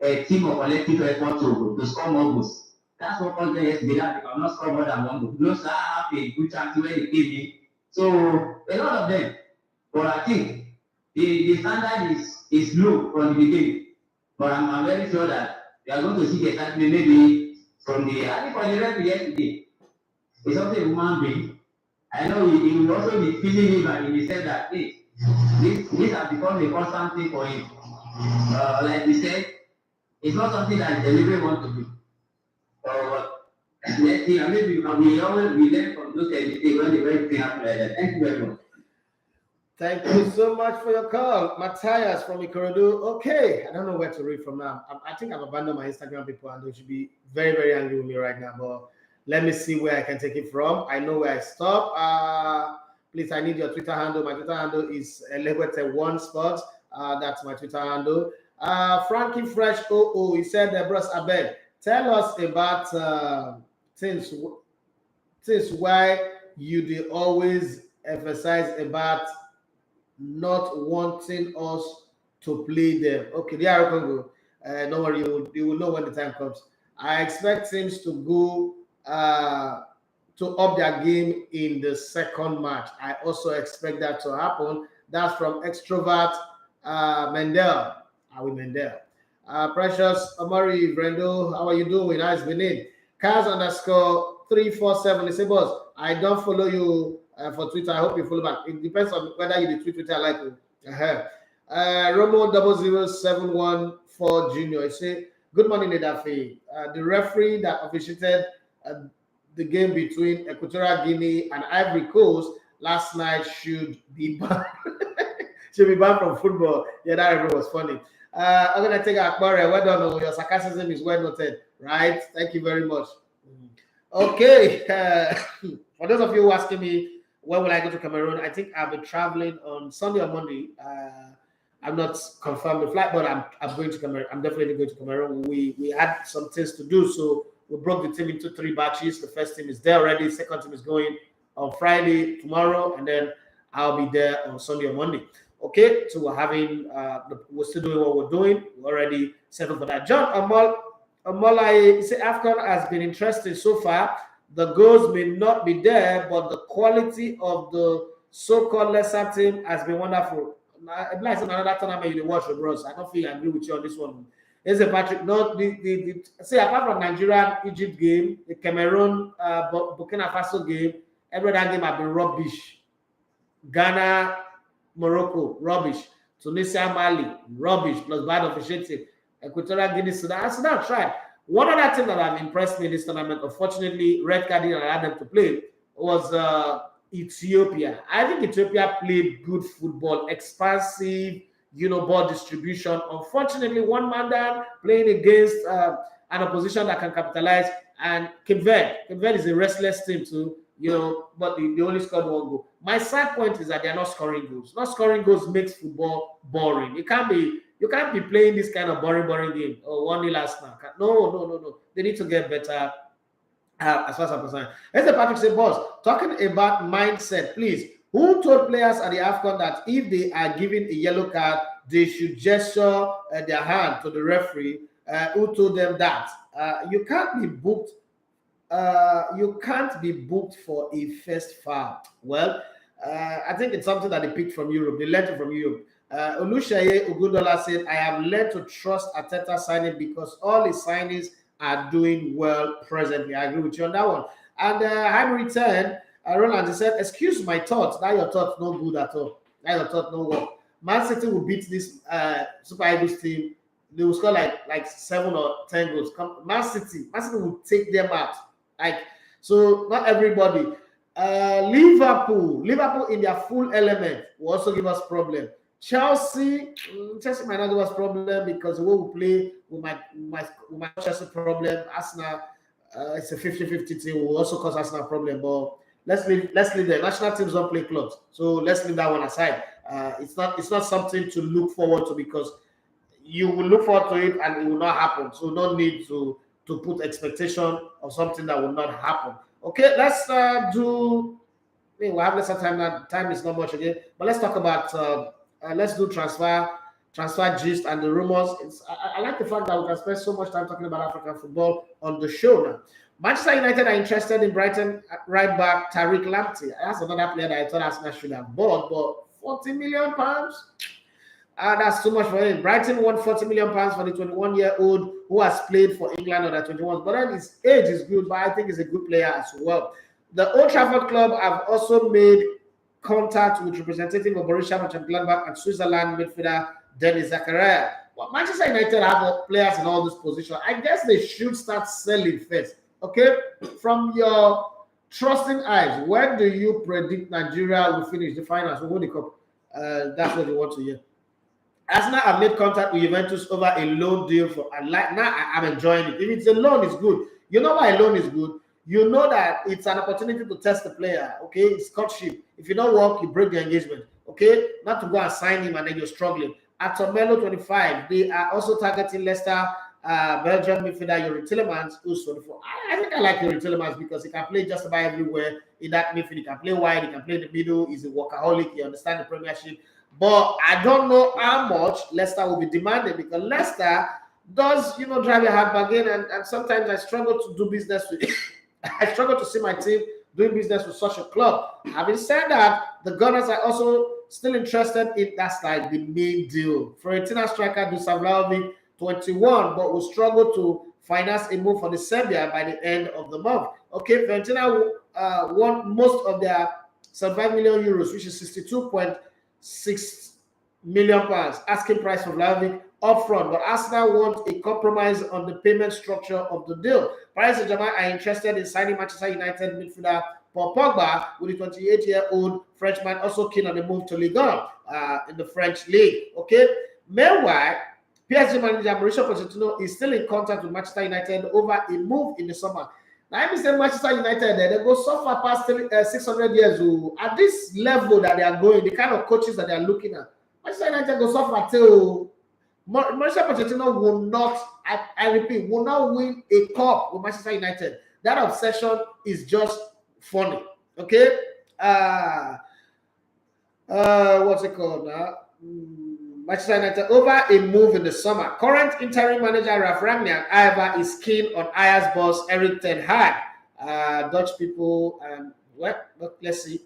D: a team or collective effort to score more goals. That's what caused them yesterday. That they cannot score more than one goal. Those have a good chance when they came in. So a lot of them. But I think the standard is low from the beginning. But I'm very sure that we are going to see the excitement maybe from I think for the referee yesterday. It's also a human being. I know he will also be feeling it, and he said that hey, this has become a constant thing for him. Like we said, it's not something that the delivery want to do. Let's see, maybe we learn from those mistakes when the very thing happens like that. Thank you very much.
B: Thank you so much for your call, Matthias from Ikorodu. Okay, I don't know where to read from now. I think I've abandoned my Instagram people, and they should be very, very angry with me right now. But let me see where I can take it from. I know where I stop. Please, I need your Twitter handle. My Twitter handle is ELEGBETETVRADIO. That's my Twitter handle. Frankie Fresh 00, he said, Bruce Abed, tell us about things why you do always emphasize about not wanting us to play them. Okay, there I can go. Don't worry, you will know when the time comes. I expect teams to go to up their game in the second match. I also expect that to happen. That's from Extrovert Mendel. Mendel. Precious Amari Brendo, how are you doing? How's been in? Cars _347. He said, boss, I don't follow you for Twitter. I hope you follow back. It depends on whether you tweet Twitter like you. Romo 00714 Junior. He said, good morning, Nedafi. The referee that officiated the game between Equatorial Guinea and Ivory Coast last night should be banned. Should be banned from football. Yeah, that was funny. I'm gonna take Akbare. Well done. Your sarcasm is well noted. Right? Thank you very much. Okay. For those of you who are asking me when will I go to Cameroon, I think I'll be traveling on Sunday or Monday. I'm not confirmed the flight, but I'm going to Cameroon. I'm definitely going to Cameroon. We had some things to do, so we broke the team into 3 batches. The first team is there already. Second team is going on Friday, tomorrow, and then I'll be there on Sunday or Monday. Okay, so we're having we're still doing what we're doing. We're already settled for that. John Amola, you say AFCON has been interesting so far. The goals may not be there, but the quality of the so-called lesser team has been wonderful. Like another tournament you watch, bros. I don't feel I agree with you on this one. Is it Patrick? No, see, apart from Nigeria Egypt game, the Cameroon Burkina Faso game, every other game have been rubbish. Ghana, Morocco, rubbish. Tunisia, Mali, rubbish, plus bad officiating. Equatorial Guinea, Sudan. Sudan tried. One other thing that have impressed me in this tournament, unfortunately, red card didn't allow them to play, was Ethiopia. I think Ethiopia played good football, expansive, ball distribution. Unfortunately, one man down playing against an opposition that can capitalize. And Cape Verde is a restless team too, but they only scored one goal. My sad point is that they are not scoring goals. Not scoring goals makes football boring. You can't be playing this kind of boring game. Oh, 1-0 last now. No. They need to get better. As far as I'm concerned. As the Patrick said, boss, talking about mindset, please. Who told players at the AFCON that if they are given a yellow card, they should gesture their hand to the referee? Who told them that? You can't be booked. You can't be booked for a first foul. Well, I think it's something that they picked from Europe. They learned it from Europe. Oluseyi Ogundola said, I have learned to trust Arteta signing because all his signings are doing well presently. I agree with you on that one. And I'm returned. Roland, he said, excuse my thoughts. That your thoughts no good at all. That your thoughts no work. Man City will beat this Super Eagles team. They will score like 7 or 10 goals. Man City will take them out. So not everybody. Liverpool in their full element will also give us problem. Chelsea might not give us problem because the way we play, we might Chelsea problem. Arsenal, it's a 50-50 team. Will also cause Arsenal problem. But let's leave the national teams don't play clubs. So let's leave that one aside. It's not something to look forward to because you will look forward to it and it will not happen. So no need to put expectation of something that will not happen. Okay, let's do. We'll have less time now. Time is not much again, but let's talk about. Let's do transfer gist and the rumors. I like the fact that we can spend so much time talking about African football on the show now. Manchester United are interested in Brighton right back Tariq Lamptey. That's another player that I thought Arsenal should have bought, but £40 million. That's too much for him. Brighton won £40 million for the 21-year-old who has played for England under 21s. But then his age is good, but I think he's a good player as well. The Old Trafford club have also made contact with representative of Borussia Monchengladbach and Switzerland midfielder Denis Zakaria. Well, Manchester United have players in all these positions. I guess they should start selling first. Okay, from your trusting eyes, when do you predict Nigeria will finish the finals? Who win the cup? That's what you want to hear. Arsenal have made contact with Juventus over a loan deal for now. I'm enjoying it. If it's a loan, it's good. You know why a loan is good? You know that it's an opportunity to test the player. Okay, it's courtship. If you don't work, you break the engagement. Okay, not to go and sign him and then you're struggling. Arthur Melo 25. They are also targeting Leicester, Belgian midfielder Youri Tielemans, who's 24. I think I like Youri Tielemans because he can play just about everywhere in that midfield. He can play wide. He can play in the middle. He's a workaholic. He understands the Premiership. But I don't know how much Leicester will be demanding because Leicester does, drive a hard bargain, and sometimes I struggle to do business with. I struggle to see my team doing business with such a club. Having said that, the Gunners are also still interested in that's like the main deal. Fiorentina striker Dusan Vlahovic, 21, but will struggle to finance a move for the Serbia by the end of the month. Okay, Fiorentina won most of their 75 million euros, which is 62.6 million pounds, asking price for Vlahovic upfront, but Arsenal want a compromise on the payment structure of the deal. Paris Saint-Germain are interested in signing Manchester United midfielder Paul Pogba, with the 28-year-old Frenchman also keen on the move to Ligue 1 in the French league. Okay. Meanwhile, PSG manager Mauricio Pochettino is still in contact with Manchester United over a move in the summer. Now, if you say Manchester United, they go so far past 600 years old. At this level that they are going, the kind of coaches that they are looking at, Manchester United go so far till Mauricio Pochettino will not, I repeat, will not win a cup with Manchester United. That obsession is just funny. Okay? What's it called now? Manchester United over a move in the summer. Current interim manager Ralf Rangnick, however, is keen on Ajax boss Erik ten Hag. Dutch people. Well, let's see.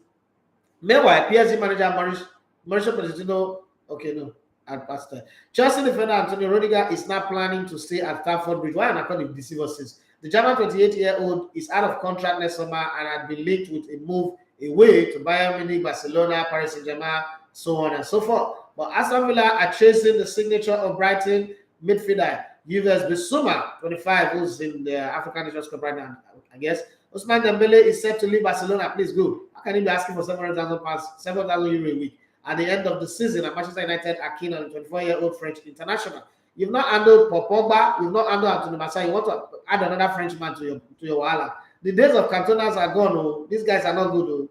B: Meanwhile, PSG manager Mauricio Pochettino, okay, no, at Pastor. Chelsea defender Antonio Rudiger is now planning to stay at Stamford Bridge. Why am I calling it deceiver since? The German 28-year-old is out of contract next summer and had been linked with a move away to Bayern Munich, Barcelona, Paris Saint-Germain, so on and so forth. But Aston Villa are chasing the signature of Brighton midfielder Yves Bissouma, 25, who's in the African Nations Cup right now, I guess. Ousmane Dembele is set to leave Barcelona. Please go. How can he be asking for 700,000 pounds, 7,000 euro a week at the end of the season? And Manchester United are keen on the 24-year-old French international. You've not handled Pogba, you've not handled Anthony Martial. You want to add another Frenchman to your wala. The days of cantoners are gone. Oh, these guys are not good.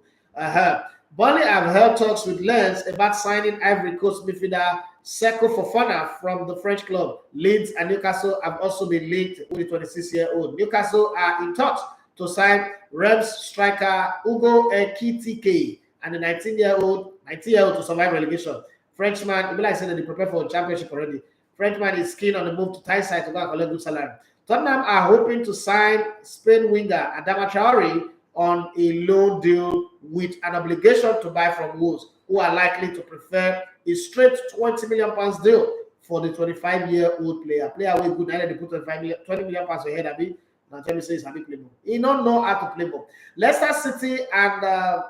B: Burnley have held talks with Lens about signing Ivory Coast midfielder Seko Fofana from the French club. Leeds and Newcastle have also been linked with the 26-year-old. Newcastle are in talks to sign Rams striker Hugo Ekitike and the 19-year-old to survive relegation. Frenchman, like I said, they prepare for a championship already. Frenchman is keen on the move to Tyneside to go and collect good salary. Tottenham are hoping to sign Spain winger Adama Traore on a loan deal with an obligation to buy from Wolves, who are likely to prefer a straight £20 million deal for the 25-year-old player. Player will good. They put 20 million pounds ahead of me. Now tell me say he's happy play ball. He don't know how to play ball. Leicester City and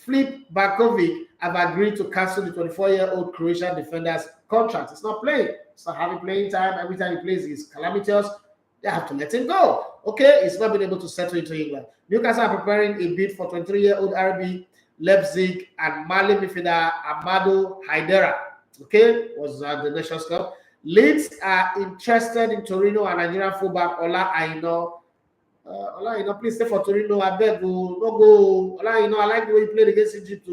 B: Filip Barkovic have agreed to cancel the 24-year-old Croatian defender's contract. It's not playing. It's not having playing time. Every time he plays, he's calamitous. They have to let him go. Okay, he's not been able to settle into England. Newcastle are preparing a bid for 23-year-old RB Leipzig and Mali midfielder Amado Haidara. Okay, was the Nations Cup. Leeds are interested in Torino and Nigerian fullback Ola Aina. Ola Aina, please stay for Torino. I beg you, no go. Ola Aina, I like the way you played against Egypt.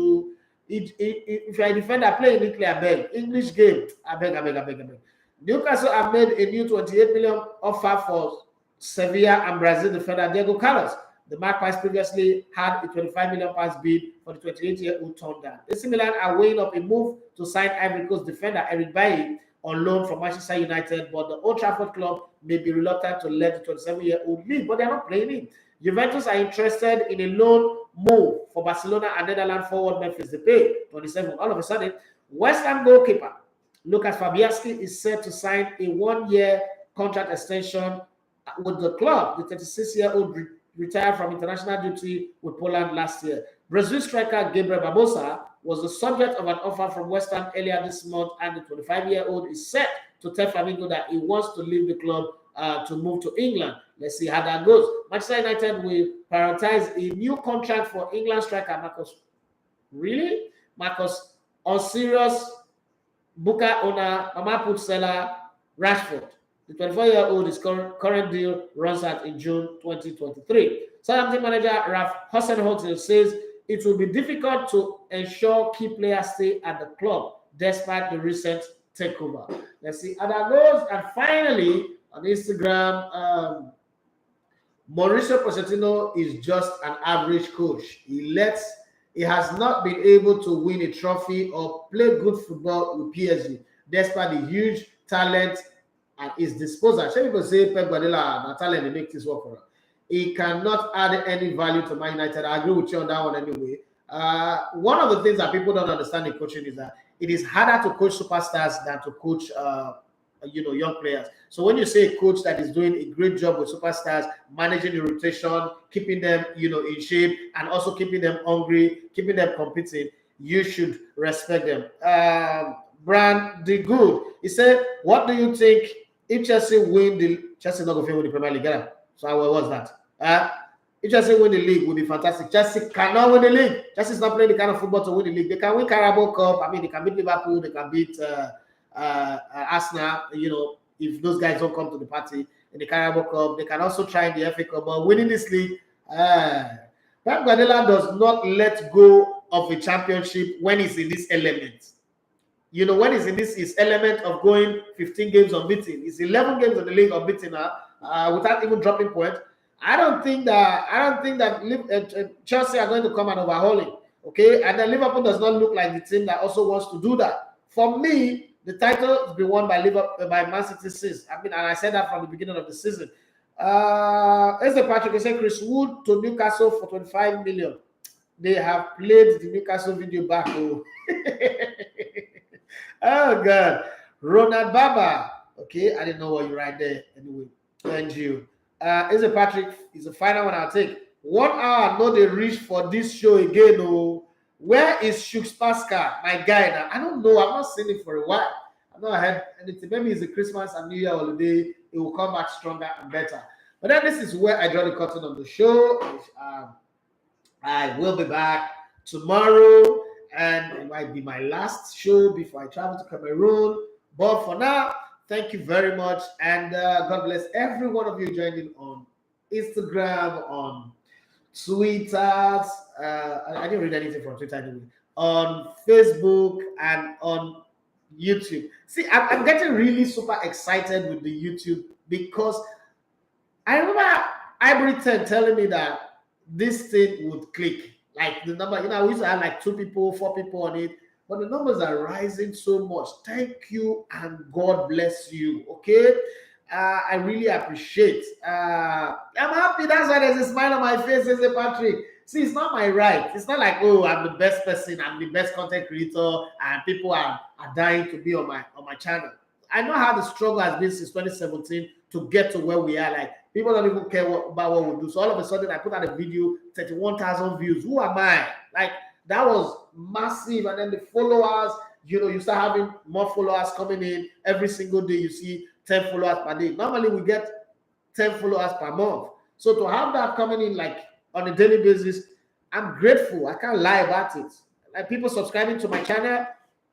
B: If you're a defender, play in Italy. I beg. English game. I beg. Newcastle have made a new 28 million offer for Sevilla and Brazil defender Diego Carlos. The Magpies previously had a 25 million pounds bid for the 28-year-old turned down. AC Milan are weighing up a move to sign Ivory Coast defender Eric Bailly on loan from Manchester United, but the Old Trafford club may be reluctant to let the 27-year-old leave, but they're not playing him. Juventus are interested in a loan move for Barcelona and Netherlands forward Memphis Depay, 27. All of a sudden, West Ham goalkeeper Lucas Fabianski is set to sign a one-year contract extension with the club. The 36-year-old retired from international duty with Poland last year. Brazil striker Gabriel Barbosa was the subject of an offer from West Ham earlier this month, and the 25-year-old is set to tell Flamengo that he wants to leave the club to move to England. Let's see how that goes. Manchester United will prioritize a new contract for England striker Marcus. Really? Marcus on serious Buka owner Mama Putsela Rashford. The 24-year-old current deal runs out in June 2023. Southampton manager Ralph Hasenhuttl says it will be difficult to ensure key players stay at the club despite the recent takeover. Let's see how that goes. And finally, on Instagram, Mauricio Pochettino is just an average coach. He has not been able to win a trophy or play good football with PSG, despite the huge talent at his disposal. Some people say Pep Guardiola and talent they make this work for him. He cannot add any value to Man United. I agree with you on that one anyway. One of the things that people don't understand in coaching is that it is harder to coach superstars than to coach young players. So when you say a coach that is doing a great job with superstars, managing the rotation, keeping them in shape, and also keeping them hungry, keeping them competing, you should respect them. Brand the Good, he said, what do you think if Chelsea win Chelsea not going to win the Premier League? Yeah. So what was that? If Chelsea win the league, would be fantastic. Chelsea cannot win the league. Chelsea is not playing the kind of football to win the league. They can win Carabao Cup. I mean, they can beat Liverpool. They can beat Arsenal. If those guys don't come to the party in the Carabao Cup, they can also try in the FA Cup. But winning this league, Pep Guardiola does not let go of a championship when he's in this element. When he's in his element of going 15 games unbeaten, it's 11 games in the league unbeaten without even dropping points. I don't think that Chelsea are going to come and overhaul him. Okay, and then Liverpool does not look like the team that also wants to do that. For me, the title has been won by Man City since. And I said that from the beginning of the season. As the Patrick, they say Chris Wood to Newcastle for 25 million. They have played the Newcastle video back. Oh, oh God. Ronald Baba. Okay, I didn't know what you write there. Anyway, thank you. As a Patrick is the final one I'll take. 1 hour, no, they reach for this show again. Oh, where is Shooks Pascal, my guy? Now I don't know. I've not seen it for a while. I've not heard anything. Maybe it's the Christmas and New Year holiday. It will come back stronger and better. But then this is where I draw the curtain on the show. I will be back tomorrow, and it might be my last show before I travel to Cameroon. But for now, thank you very much, and God bless every one of you joining on Instagram, on Twitter. I didn't read anything from Twitter anyway. On Facebook and on YouTube. See, I'm getting really super excited with the YouTube because I remember Ivory 10 telling me that this thing would click. Like the number, we used to have like 2 people, 4 people on it, but the numbers are rising so much. Thank you and God bless you. Okay. I really appreciate. I'm happy. That's why there's a smile on my face, says Patrick. See, it's not my right. It's not like, oh, I'm the best person, I'm the best content creator, and people are dying to be on my channel. I know how the struggle has been since 2017 to get to where we are. Like, people don't even care about what we do. So all of a sudden, I put out a video, 31,000 views. Who am I? Like, that was massive. And then the followers, you start having more followers coming in every single day. You see 10 followers per day. Normally, we get 10 followers per month. So to have that coming in like on a daily basis, I'm grateful. I can't lie about it. Like, people subscribing to my channel,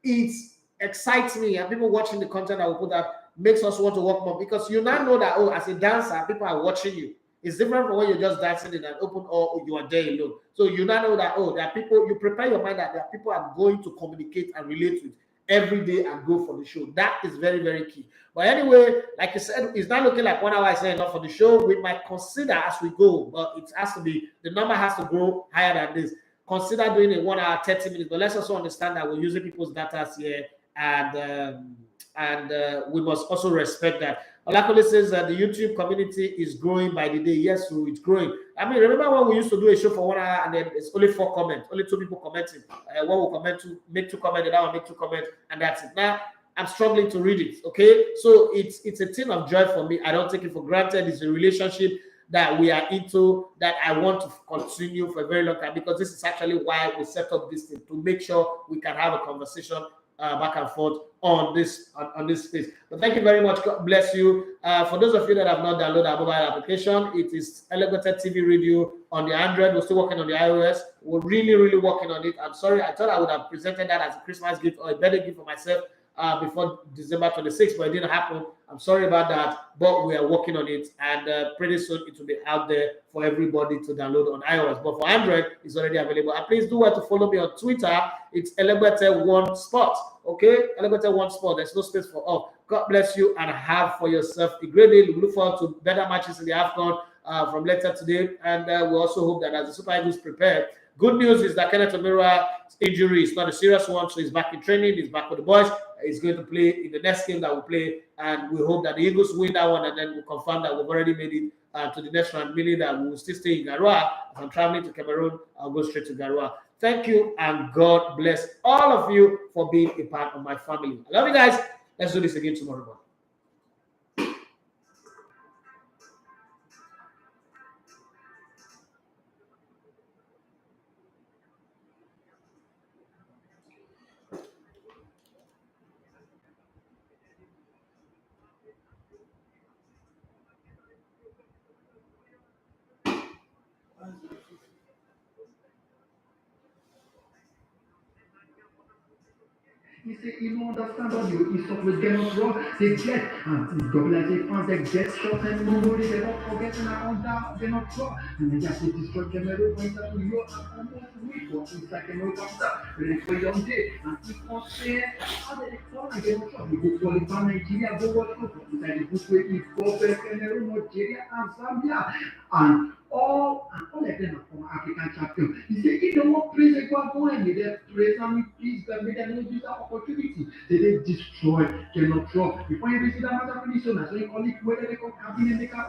B: it excites me, and people watching the content I will put up makes us want to work more, because you now know that, oh, as a dancer, people are watching you. It's different from when you're just dancing in an open or you are there alone. So you now know that, oh, there are people, you prepare your mind that there are people I'm going to communicate and relate with every day and go for the show. That is very, very key. But anyway, like you said, it's not looking like 1 hour is enough for the show. We might consider as we go, but it has to be, the number has to grow higher than this. Consider doing a 1 hour, 30 minutes, but let's also understand that we're using people's data here, and we must also respect that. Olakole says that the YouTube community is growing by the day. Yes, so it's growing. I mean, remember when we used to do a show for 1 hour and then it's only 4 comments, only 2 people commenting. One will comment to make 2 comments, and I will make 2 comments, and that's it. Now I'm struggling to read it. Okay, so it's a thing of joy for me. I don't take it for granted. It's a relationship that we are into that I want to continue for a very long time, because this is actually why we set up this thing, to make sure we can have a conversation back and forth on this space. But thank you very much. God bless you. For those of you that have not downloaded our mobile application, it is ELEGBETETVRADIO on the Android. We're still working on the iOS. We're really, really working on it. I'm sorry, I thought I would have presented that as a Christmas gift or a birthday gift for myself before December 26th, but it didn't happen. I'm sorry about that, but we are working on it, and pretty soon it will be out there for everybody to download on iOS. But for Android, it's already available. And please do want to follow me on Twitter. It's ELEGBETE1Sport. Okay, ELEGBETE1Sport. There's no space for all. God bless you, and have for yourself a great day. We look forward to better matches in the AFCON from later today, and we also hope that as the Super Eagles prepare. Good news is that Kenneth Omira's injury is not a serious one, so he's back in training. He's back with the boys. He's going to play in the next game that we'll play, and we hope that the Eagles win that one, and then we'll confirm that we've already made it to the next round, meaning that we will still stay in Garoua. As I'm traveling to Cameroon, I'll go straight to Garoua. Thank you, and God bless all of you for being a part of my family. I love you guys. Let's do this again tomorrow morning.
E: He said, you don't understand what you stop with Game of Thrones. They get, double as they France, they get shot and nobody, they don't forget and around that Game of Thrones. And they just destroy Cameroon, point out to Europe, and almost week for inside Cameroon comes up. Ready for young day. And if on say, how did they call it Game of Thrones? We go qualify Nigeria, go watch football. Inside the good way, if go back Cameroon, Nigeria, and Zambia. And all of them are from African champion. He said, if they want praise, they go and they praise and please, but they don't use that opportunity. They destroy, cannot drop. Before you receive that matter, so you call it whether they come cabin and they can